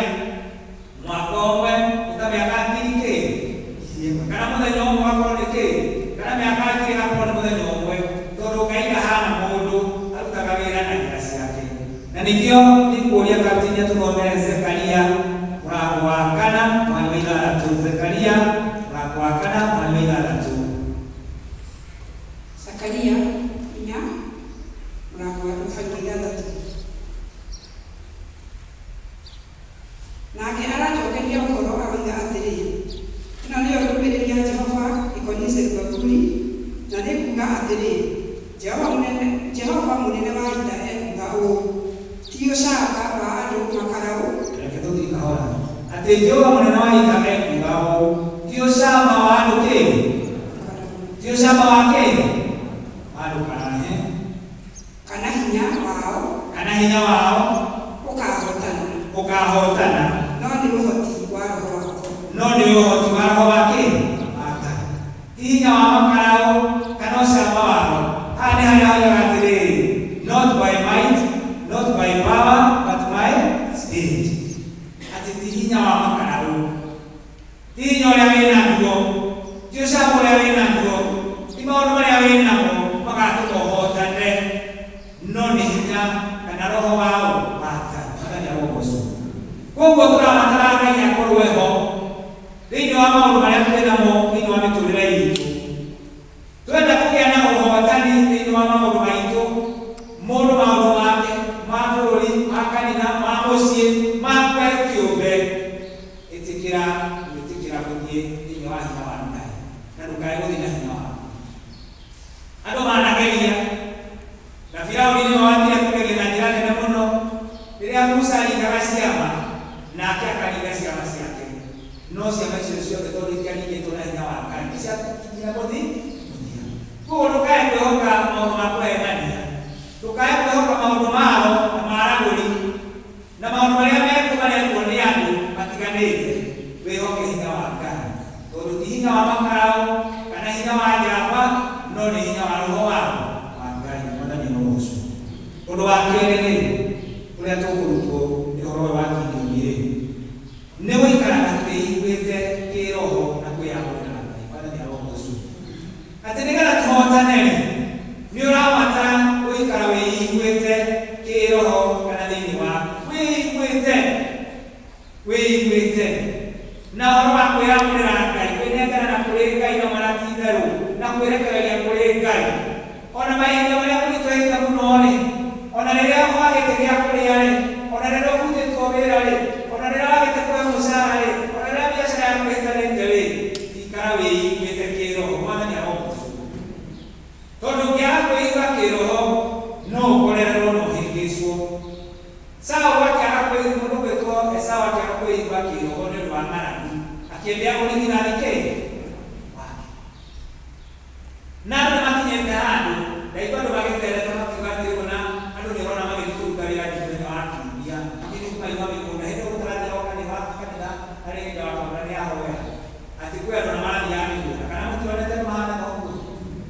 mwaka ũmwe nĩ ta mĩaka 1,000 kana mũthenya ũmwe wakorwo nĩ kĩĩ, kana mĩaka 1,000 hakorwo nĩ mũthenya ũmwe, tondũ Ngai ndahana mũndũ arutaga wĩra na njĩra nikio nikuria kaptinia tukomere Zekaria mũrango wa 4 mweri wa 6. Zekaria mũrango wa 4 mweri wa 6. Zakaria 4 mũrango wa 6. Nake aracokeria ũhoro aroiga atĩrĩ, ĩno nĩyo ndũmĩrĩri ya Jehova ĩkoniĩ Zerubabeli, na nĩ kuuga atĩrĩ, Jehova mũnene wa ita ekuuga ũũ, ti ũcamba wa andũ makaraũ. Reke tũthiĩ kahora. Atĩ Jehova mũnene wa ita ekuuga ũũ, ti ũcamba wa andũ kĩ? Ti ũcamba wa kĩ? Wa andũ karahe. Kana hinya wao. Kana hinya wao. Ũkahotana. No nĩ ũhoti wa Roho wako. No nĩ ũhoti wa Roho wa kĩ? Waka. Ti hinya wa makaraũ kana ũcamba wao. Haha nĩ harĩa oigaga atĩrĩrĩ, not by might, not by power, but by spirit. Atĩ ti hinya wa makaraũ. Ti hinya ũrĩa wĩna nguo. Ti ũcamba ũrĩa wĩna nguo. Ti maũndũ marĩa wĩnamo magatũma ũhotane. No nĩ hinya kana Roho wao waka. Mathani arogoco. Koguo tũrabatara Ngai akorwo ho thĩinĩ wa maũndũ marĩa twĩnamo thĩinĩ wa mĩtũrĩre itũ. Twenda kũgĩa na ũhotani thĩinĩ wa maũndũ maitũ, mũndũ maũndũ make ma bũrũri, ma kanitha, ma mũciĩ, ma kwe kĩũmbe. Ĩtĩkĩra gũthiĩ thĩinĩ wa hinya wa Ngai na ndũkae gũthiĩ na hinya waku. Andũ manageria na Firaũni nĩwe wambire kũgeria na njĩra nene mũno rĩrĩa Musa aringaga ciama nake akaringa ciama ciake. No ciama icio ciothe tondũ itiaringĩtwo na hinya wa Ngai nĩciakinyire mũthia. Koguo ndũkae kwĩhoka maũndũ ma kũhenania, ndũkae kwĩhoka maũndũ mao na maragũri na maũndũ marĩa marekwo nĩ andũ matiganĩte. Wĩhoke hinya wa Ngai, tondũ ti hinya wa makaraũ kana hinya wa njamba, no nĩ hinya wa Roho wa Ngai. Mwathani arogoco. Ũndũ wa kerĩ ũrĩa tũkũrutwo nĩ ũhoro wa kĩndũire nĩ gũikaraga twĩiguĩte kĩroho na kwĩyamũrĩra Ngai. Mwathani arogoco. Atĩ nĩgetha tũhotane nĩ ũrabatara gũikara wĩiguĩte kĩroho kana thĩinĩ wa wĩiguĩte na ũhoro wa kwĩyamũrĩra Ngai, kwĩnengera na kũrĩ Ngai na marati itherũ na kwĩrekereria kũrĩ Ngai. Ona mahinda marĩa mũritũhĩte mũno-rĩ, ona rĩrĩa wagĩte gĩa kũrĩa-rĩ, ona rĩrĩa ũbutĩtwo wĩra-rĩ, ona rĩrĩa wagĩte kũhe mũcara-rĩ, ona rĩrĩa biacara yaku ĩtanĩte-rĩ, ikara wĩiguĩte kĩroho. Mwathani arogoco. Tondũ ũngĩaga kwĩigua kĩroho no ũkorererwo na ũhĩngĩcwo. Saũlũ akĩaga kwĩigua, mũndũ ũgwĩtwo Esaũ akĩaga kwĩigua kĩroho nĩ ũndũ wa ng'aragu, akĩendia mũrigithathi kĩ wake. Na andũ nĩmakinyĩte handũ ndaigua andũ magĩtereta makiuga atĩ ona andũ nĩũrona magĩthiĩ kũruta wĩra mũthenya wa kiumia, lakini kumaigua mĩgũnda hĩndĩ ĩyo gũtarathĩra kanitha na rĩngĩ nja wa kamũra nĩahoya atĩ kwĩ andũ na marathiaga mĩgũnda. Kana mũtionete mahana ũguo?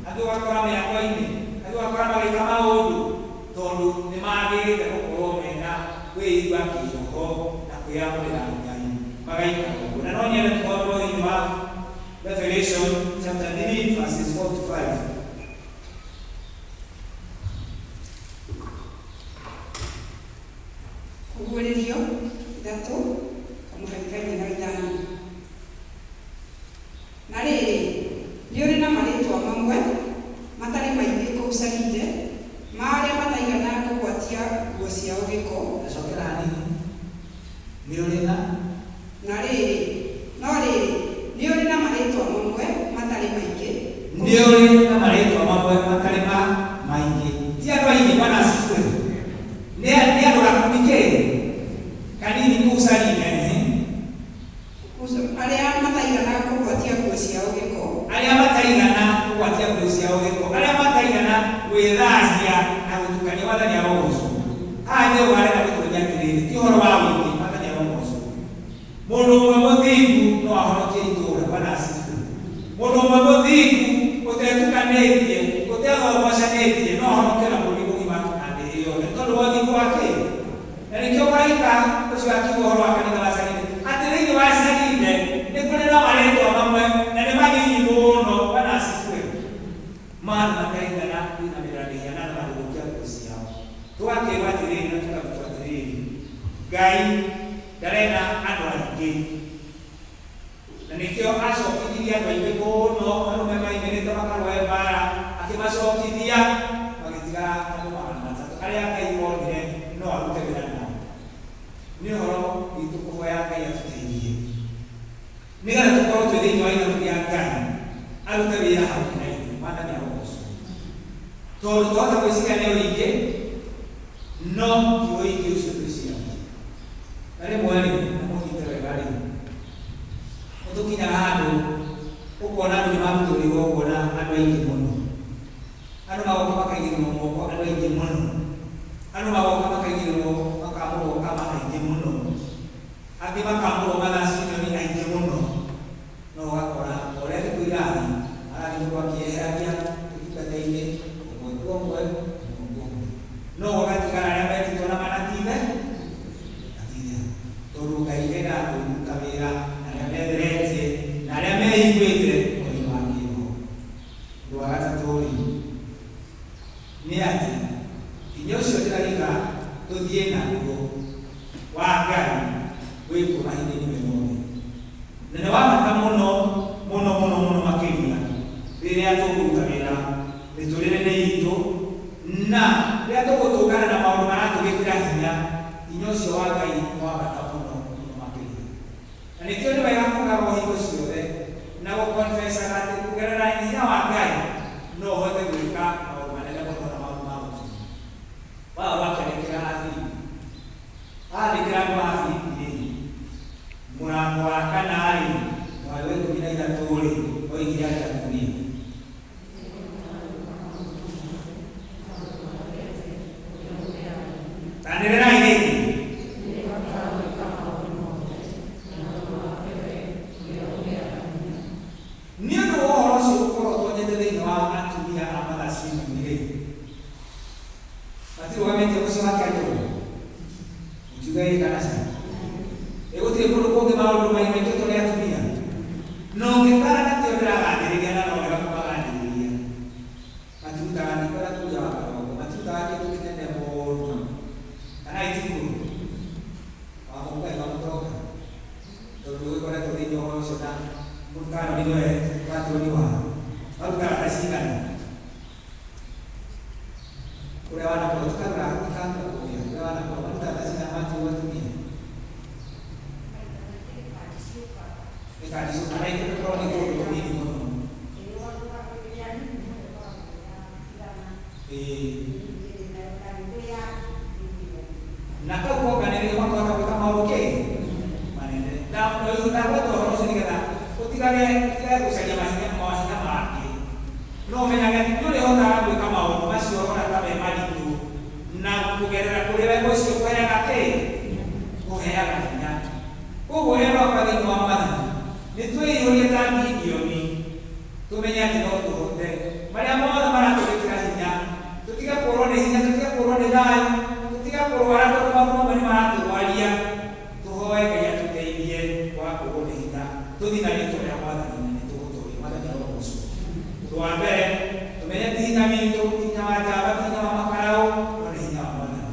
Andũ ũgakora mĩako-inĩ, andũ ũgakora magĩka maũndũ tondũ nĩmagĩrĩte gũkorwo mena kwĩigua kĩroho na kwĩyamũrĩra Ngai, magaikara ũguo. Na no nyende tũkorwo thĩinĩ wa Revelation chapter 3 verses 4 to 5. Kũguũrĩrio 3 kamũhari-inĩ na 5. Na rĩrĩ, nĩ ũrĩ na marĩĩtwa mamwe matarĩ maingĩ kũu Saride, marĩa mataigana kũgwatia nguo ciao gĩko. Ndacokera hanini. Nĩ ũrĩ na rĩrĩ, no rĩrĩ, nĩ ũrĩ na marĩĩtwa mamwe matarĩ maingĩ. Nĩ ũrĩ na marĩĩtwa mamwe matarĩ maingĩ. Ti andũ aingĩ Bwana asifiwe. Nĩ andũ gakundi kĩ kanini kũu Saride. Arĩa mataigana kũgwatia nguo ciao gĩko. Arĩa mataigana kũgwatia nguo ciao gĩko. Arĩa mataigana gwĩthahia na gũtukania. Mwathani arogoco. Haha nĩ ũgarĩra gũtũria atĩrĩrĩ, ti ũhoro wa wĩingĩ. Mwathani arogoco. Mũndũ ũmwe mũthingu no ahonokie itũũra. Bwana asifiwe. Mũndũ ũmwe mũthingu ũtetukanĩtie, ũtegombocanĩtie no ahonokie na bũrũri mũgima na thĩ yothe tondũ wa ũthingu wake. Na nĩkĩo mũraika ũcio akiuga ũhoro wa kanitha wa Saride atĩ thĩinĩ wa Saride nĩ kũrĩ na marĩĩtwa mamwe na nĩ manyinyi mũno. Bwana asifiwe. Maana mataigana kuinamĩrĩra na mathũkia nguo ciao. Tũgakĩrwo atĩrĩrĩ na tũgagĩbuata atiriri Ngai ndarenda andũ aingĩ na nĩkĩo acokithirie andũ aingĩ mũno arũme maimĩrĩte makarũe mbara akĩmacokithia magĩtigara andũ 300 arĩa Ngai wonire no arute wĩra nao. Nĩ ũhoro witũ kũhoya Ngai atũteithie nĩgetha tũkorwo twĩ thĩinĩ wa ithabu rĩa Ngai arute wĩra hamwe na ithuĩ. Mwathani arogocwo tondũ twahota gwĩciria nĩ ũingĩ no ti ũingĩ ũcio twĩciragia. Na rĩmwe rĩ na mũnyite wega rĩ ũtũkinyaga handũ ũkona andũ nĩ marutĩrwo ũkona andũ aingĩ mũno, andũ magoka makaigĩrĩrwo moko andũ aingĩ mũno, andũ magoka makaigĩrĩrwo makamũrwo kama aingĩ mũno, angĩ makamũrwo magacinio aingĩ mũno. No ũgakora ũrĩa thikũ irathi arathiĩ mũndũ akĩeheragia ũtungata-inĩ ũmwe no ũgatigara arĩa metĩtwo na manatithe tondũ Ngai enda kũruta wĩra na arĩa metheretie na arĩa mehingĩte ũhoro wa kĩroho. Ũndũ wa gatatũ rĩ nĩ atĩ hinya ũcio ndĩraiga tũthiĩ naguo wa Ngai wĩkwo mahinda-inĩ mothe na nĩ wa bata mũno mũno mũno mũno makĩria rĩrĩa tũkũruta wĩra mĩtũrĩre-inĩ itũ na rĩrĩa tũgũtũngana na maũndũ maratũgĩkĩra hinya. Hinya ũcio wa Ngai nĩ wa bata mũno mũno makĩria na nĩkĩo nĩ wega kũgarũra hingo ciothe na gũkonfesaga atĩ kũgerera hinya wa Ngai no ũhote gwĩka maũndũ manene mũno na maũndũ ma ũtũmi. Paulo akĩandĩkĩra Afilipi andĩkĩra andũ a Afilipi mũrango wa 4 mweri wa 13 rĩ oigire atĩrĩrĩ tanĩrĩrai rĩngĩ nĩ ũndũ wa ũhoro ũcio gũkorwo tonyete thĩinĩ wa atumia a Mathasini rĩ matirũgamĩtie mũciĩ wa Kĩanjũra mũtigai kana ca gũtirĩ kũndũ kũngĩ maũndũ maimĩkĩtwo nĩ atumia no ũngĩkara natio ndĩragathĩrĩria na norega kũmagathĩrĩria matirutaga ndiko na kuja wa karongo matirutaga kĩndũ kĩnene mũno kana itikũrũ wa Mũngai wa mũtonga tondũ ũgĩkoretwo thĩinĩ wa ũhoro ũcio na mũtukano nĩwe watũni wao marutaga ta cigana ũrĩa wanakorwo tukagũra ikangu kũrĩa ũrĩa wanakorwo marutaga ta cigana matuo atumia ĩkandicũka na ĩkorwo nĩ kũndũ kũnini mũno. Na kau konganĩrĩrio makahota gwĩka maũndũ kĩĩ manene na gwetwo ũhoro ũcio nĩgetha ũtigage gũcaria mahinya mangĩ no ũmenyage ndũrĩhotaga gwĩka maũndũ macio ona ta me maritũ na kũgerera kũrĩ wega ũcio kũheaga kĩĩ kũheaga hinya. Koguo ũrĩa roka thĩinĩ wa Mwathani nĩ twĩiyũrie ta Gideoni tũmenye atĩ no tũhote marĩa mothe maratũgĩkĩra hinya tũtige kũrwo nĩ hinya tũtige kũrwo nĩ thayũ tũtige kũrwara tondũ maũndũ mamwe nĩ maratũrwaria tũhoe Ngai atũteithie wa kũrwo nĩ hinya tũthiĩ na rĩĩtwa rĩa Mwathani na nĩ tũgũtũũria. Mwathani arogocwo. Ũndũ wa mbere tũmenye ti hinya witũ ti hinya wa njamba ti hinya wa makaraũ no nĩ hinya wa Mwathani.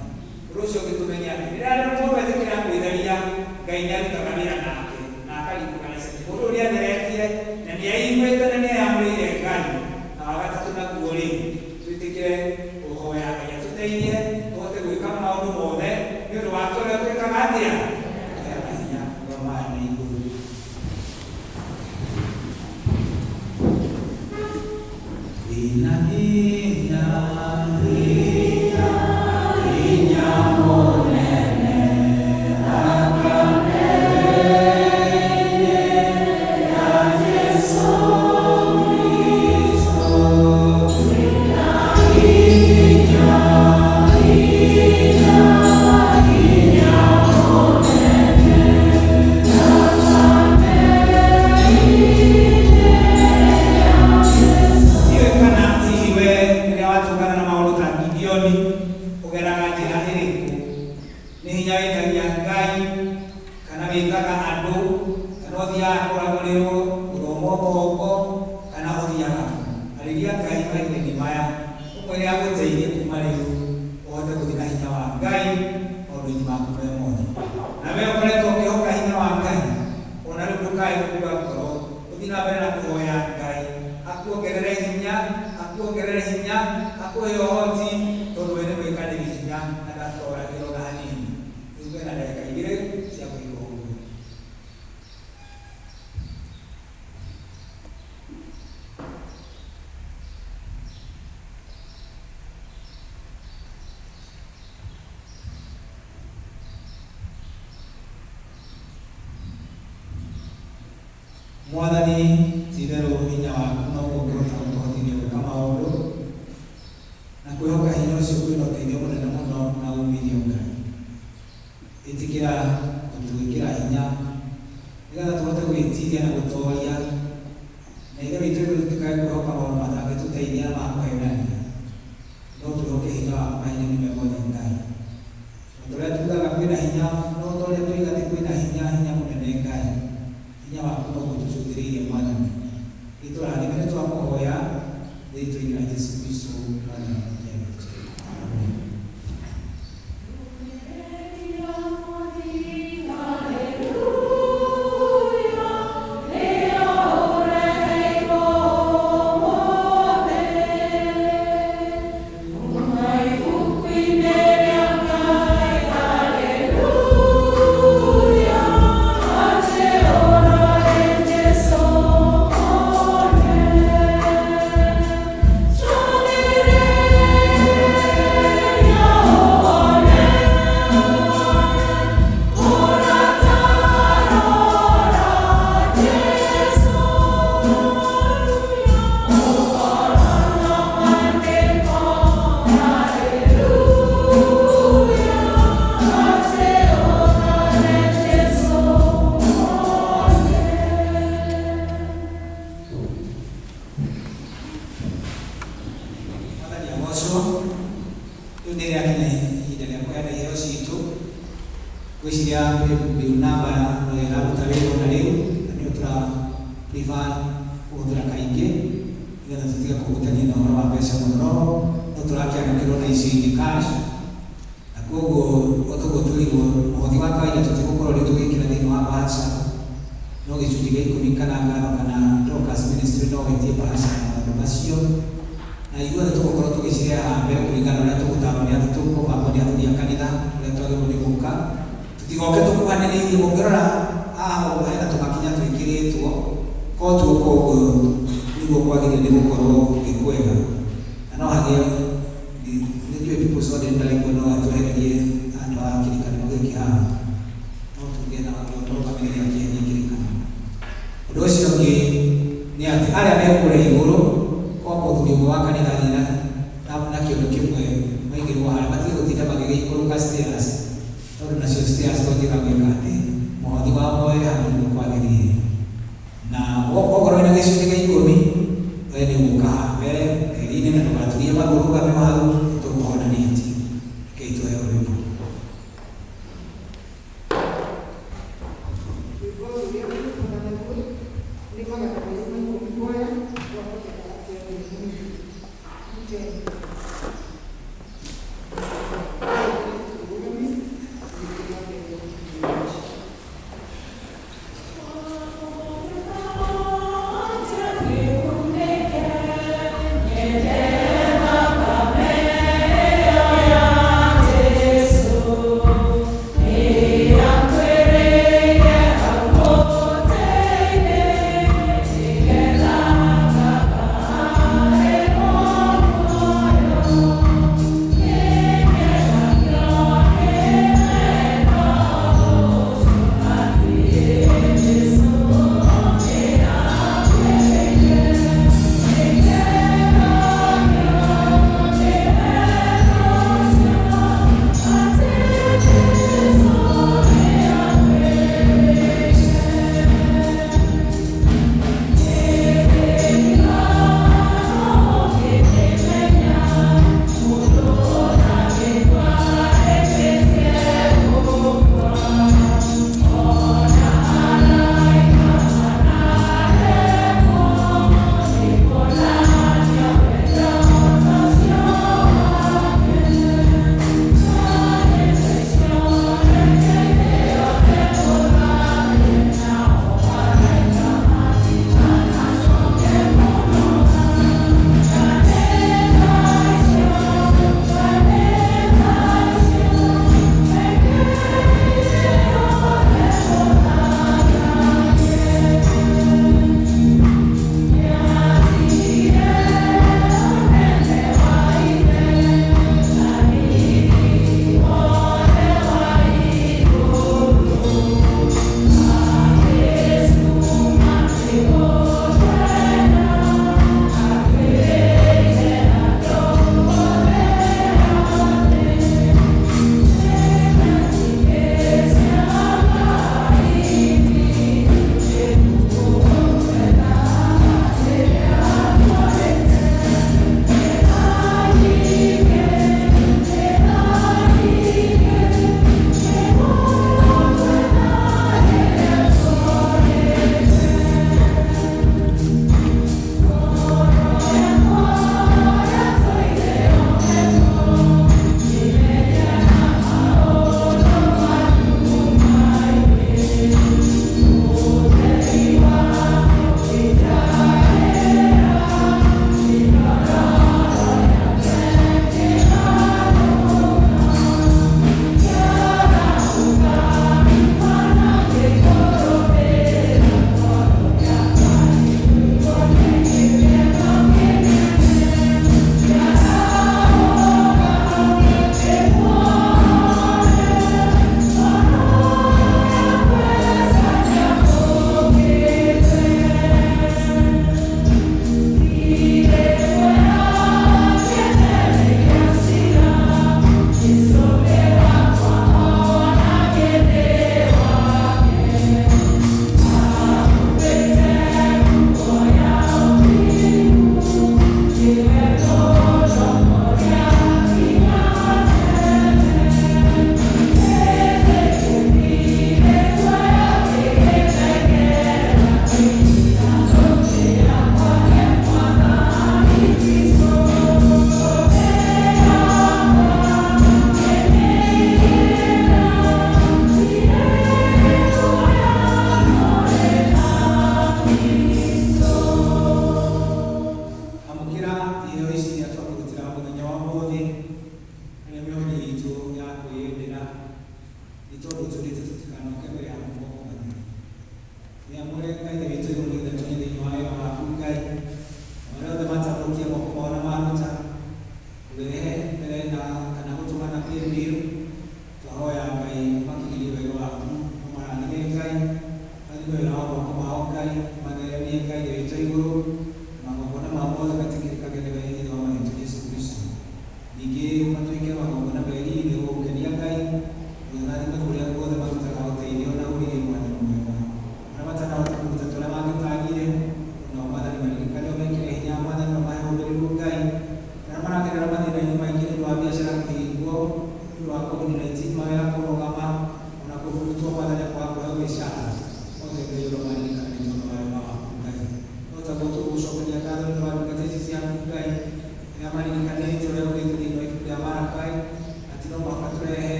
Ũndũ ũcio ũngĩ tũmenye atĩ rĩrĩa mũndũ etĩkĩra kwĩtheria Ngai nĩ arutaga wĩra nake na akaririkana mũndũ ũrĩa atheretie na nĩ aiguĩte na nĩ ayamũrĩire Ngai. Na wa gatatũ naguo rĩ twĩtĩkĩre kũhoya Ngai atũteithie tũhote gwĩka maũndũ mothe nĩ ũndũ wake ũrĩa twĩkaga atĩa kũheana hinya wa maya na igũrũ. Wĩna hinya hinya hinya mũnene maya ũmwe nĩ agũteithie kuma rĩu ũhote gũthiĩ na hinya wa Ngai maũndũ-inĩ kuhe ohoti tondu wene wikani hinya na gatora giroga hanini iwe na ndagika igire cia kuiga uguo. Mwathani tithero hinya waku no ũngĩhota gũtũhotithia gwĩka maũndũ na kwĩhoka hinya ũcio kwĩna ũteithio mũnene mũno na umithio Ngai. Ĩtĩkĩra gũtwĩkĩra hinya nĩgetha tũhote gwĩtiria na gũtooria na ithe witũ tũtikae kwĩhoka maũndũ matangĩtũteithia na ma kũhenania, no twĩhoke hinya waku mahinda-inĩ me mothe Ngai. Tondũ ũrĩa tugaga kwĩna hinya no ta ũrĩa twoiga atĩ kwĩna hinya mũnene Ngai, hinya waku no gũtũcũthĩrĩirie Mwathani. Itũrathime nĩ twakũhoya rĩĩtwa-inĩ rĩa Jesũ Kristo Mwathani witũ. Amen. Yeah.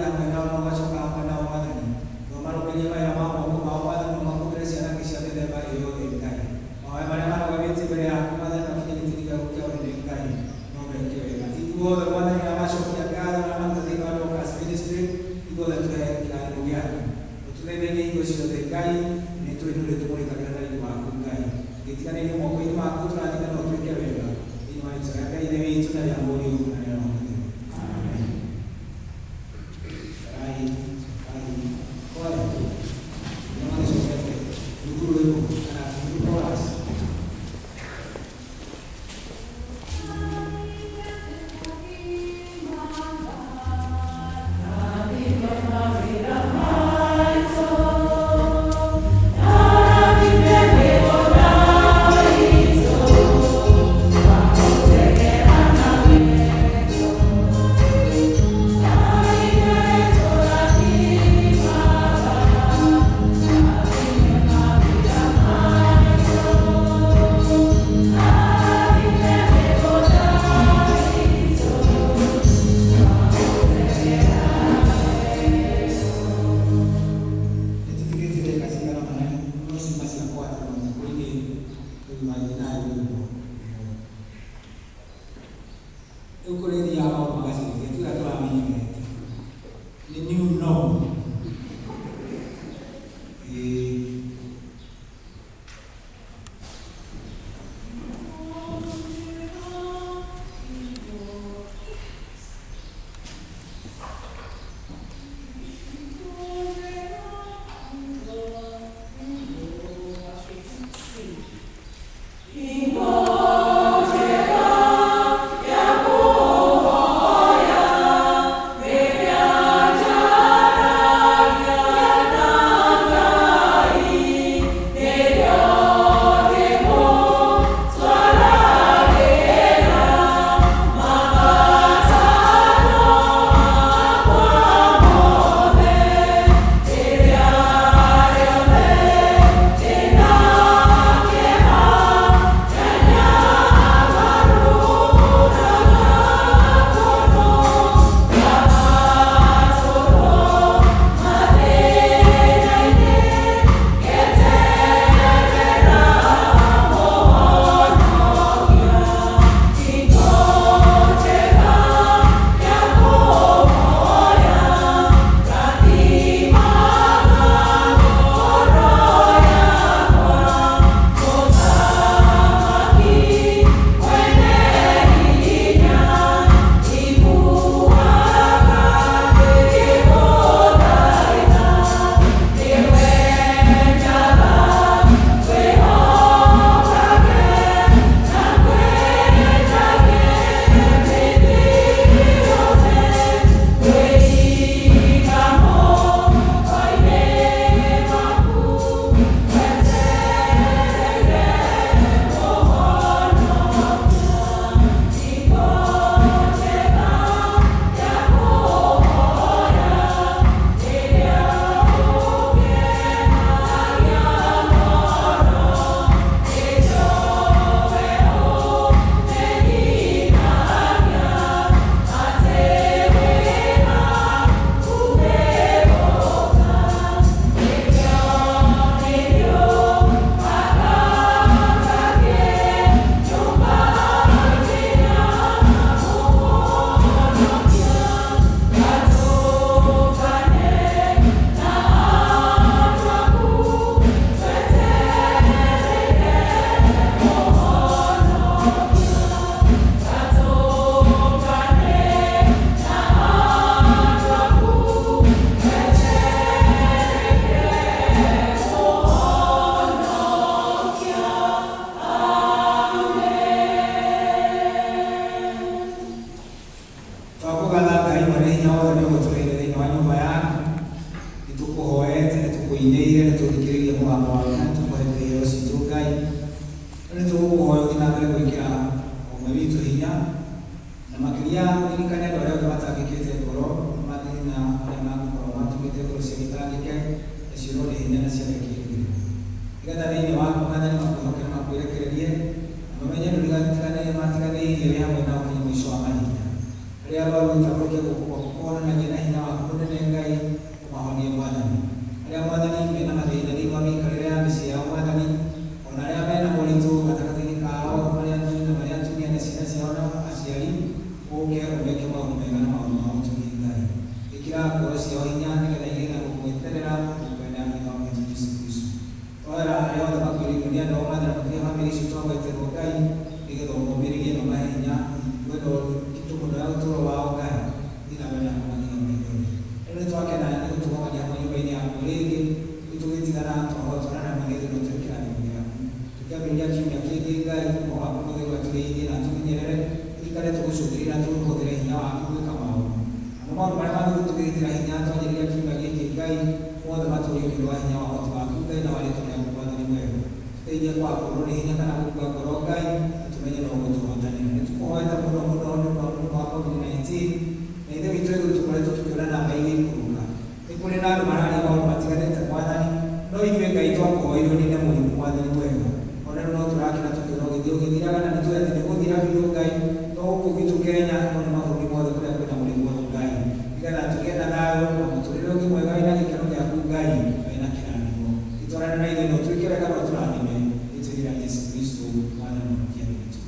hamwe nao no gacoka hamwe nao Mwathani no marokerie mawĩra ma moko mao Mwathani no makũmbĩre ciana cia mĩthemba yothe Ngai mahoya marĩa marũgamĩtie mbere yaku Mwathani makinye gĩtĩ gĩaku kĩa ũnene Ngai no meke wega ithuothe Mwathani na macokia ngatho na maruta thĩinĩ wa Dorcas Ministry ithuothe tũhe kĩrathimo gĩaku ũtũtheithĩrie hingo ciothe Ngai nĩ twĩnũrĩte tũmũrĩkagĩra na riiri waku Ngai gĩtiganĩrie moko-inĩ maku tũrathime no twĩke wega thĩinĩ wa rĩĩtwa rĩa Ngai ithe witũ na rĩa Mũriũ na rĩa Roho Mũtheru. Amen. Ria hinya nĩgetha igĩe na gũgweterera kwenda hitho witũ Jesũ Kristo. Twara arĩa othe makwĩrĩirwo nĩ andũ ao mathĩra makĩria bamĩrĩ ici twagweterwo Ngai nĩgetha ũmũmĩrĩrie na ũmahe hinya wendo kitũ mũno ya ũtũũro wao Ngai thina wena kũmanyina maithori. Rĩu nĩtwakena nĩ gũtũgomania hamwe nyũmba-inĩ yaku rĩngĩ tũgĩtigana twahotana na magĩthĩ no twĩkĩra thimũ yaku. Tũkĩambĩrĩria kiumia kĩngĩ Ngai o waku mũtheri watũrĩithie na tũmenyerere tũikare tũgũcũthĩrĩria na tũhũthĩre hinya waku gwĩka maũndũ. Namo maũndũ marĩa magũtũgĩtĩra hinya twanjĩrĩria kiumia gĩkĩ Ngai mothe matũũrie nĩ ũndũ wa hinya wa ũhoti waku Ngai na warĩtwa rĩaku Mwathani mwega. Tũteithie kwakorwo nĩ hinya kana gũkua ngoro Ngai na tũmenye no gũtũhotanĩra. Nĩtũkũhoete mũno mũno nĩ ũndũ wa mũrimũ wa COVID-19 na ithe witũ igũrũ tũkoretwo tũkĩona namba igĩikũrũka. Nĩ kũrĩ na andũ mararia maũndũ matiganĩte Mwathani, no ithuĩ Ngai twakũhoeirwo nĩ mũrimũ Mwathani mwega. Ona rĩu no tũrakena tũkĩona ũgĩthiraga na nĩtũĩ atĩ nĩgũthira biũ Ngai to gũkũ gwitũ Kenya no nĩ mabũrũri mothe kũrĩa kwĩna mũrimũ ũyũ Ngai. Nĩgetha tũgĩe na thayũ na mũtũrĩre ũngĩ mwega wĩna gĩkeno gĩaku Ngai wĩna kĩrathimo. Itwarane na ithuĩ no twĩke wega no tũrathime nĩtwĩrĩra Jesũ Kristo Mwathani mũhonia witũ.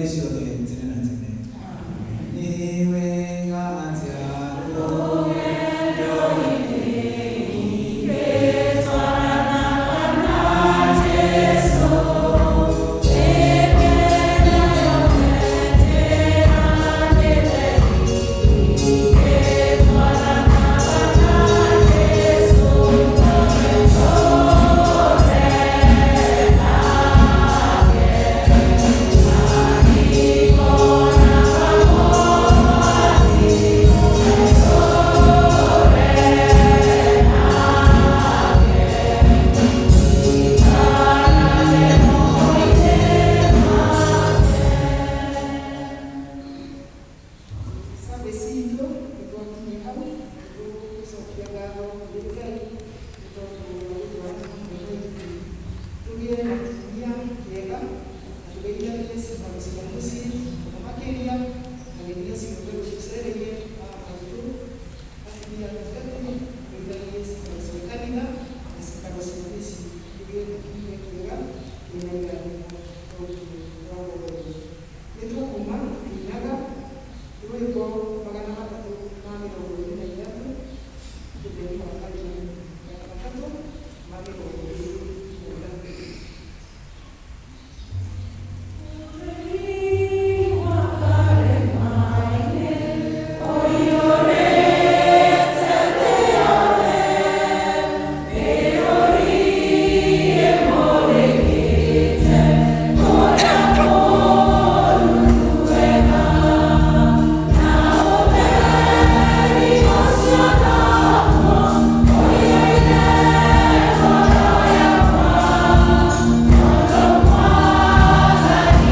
Ngai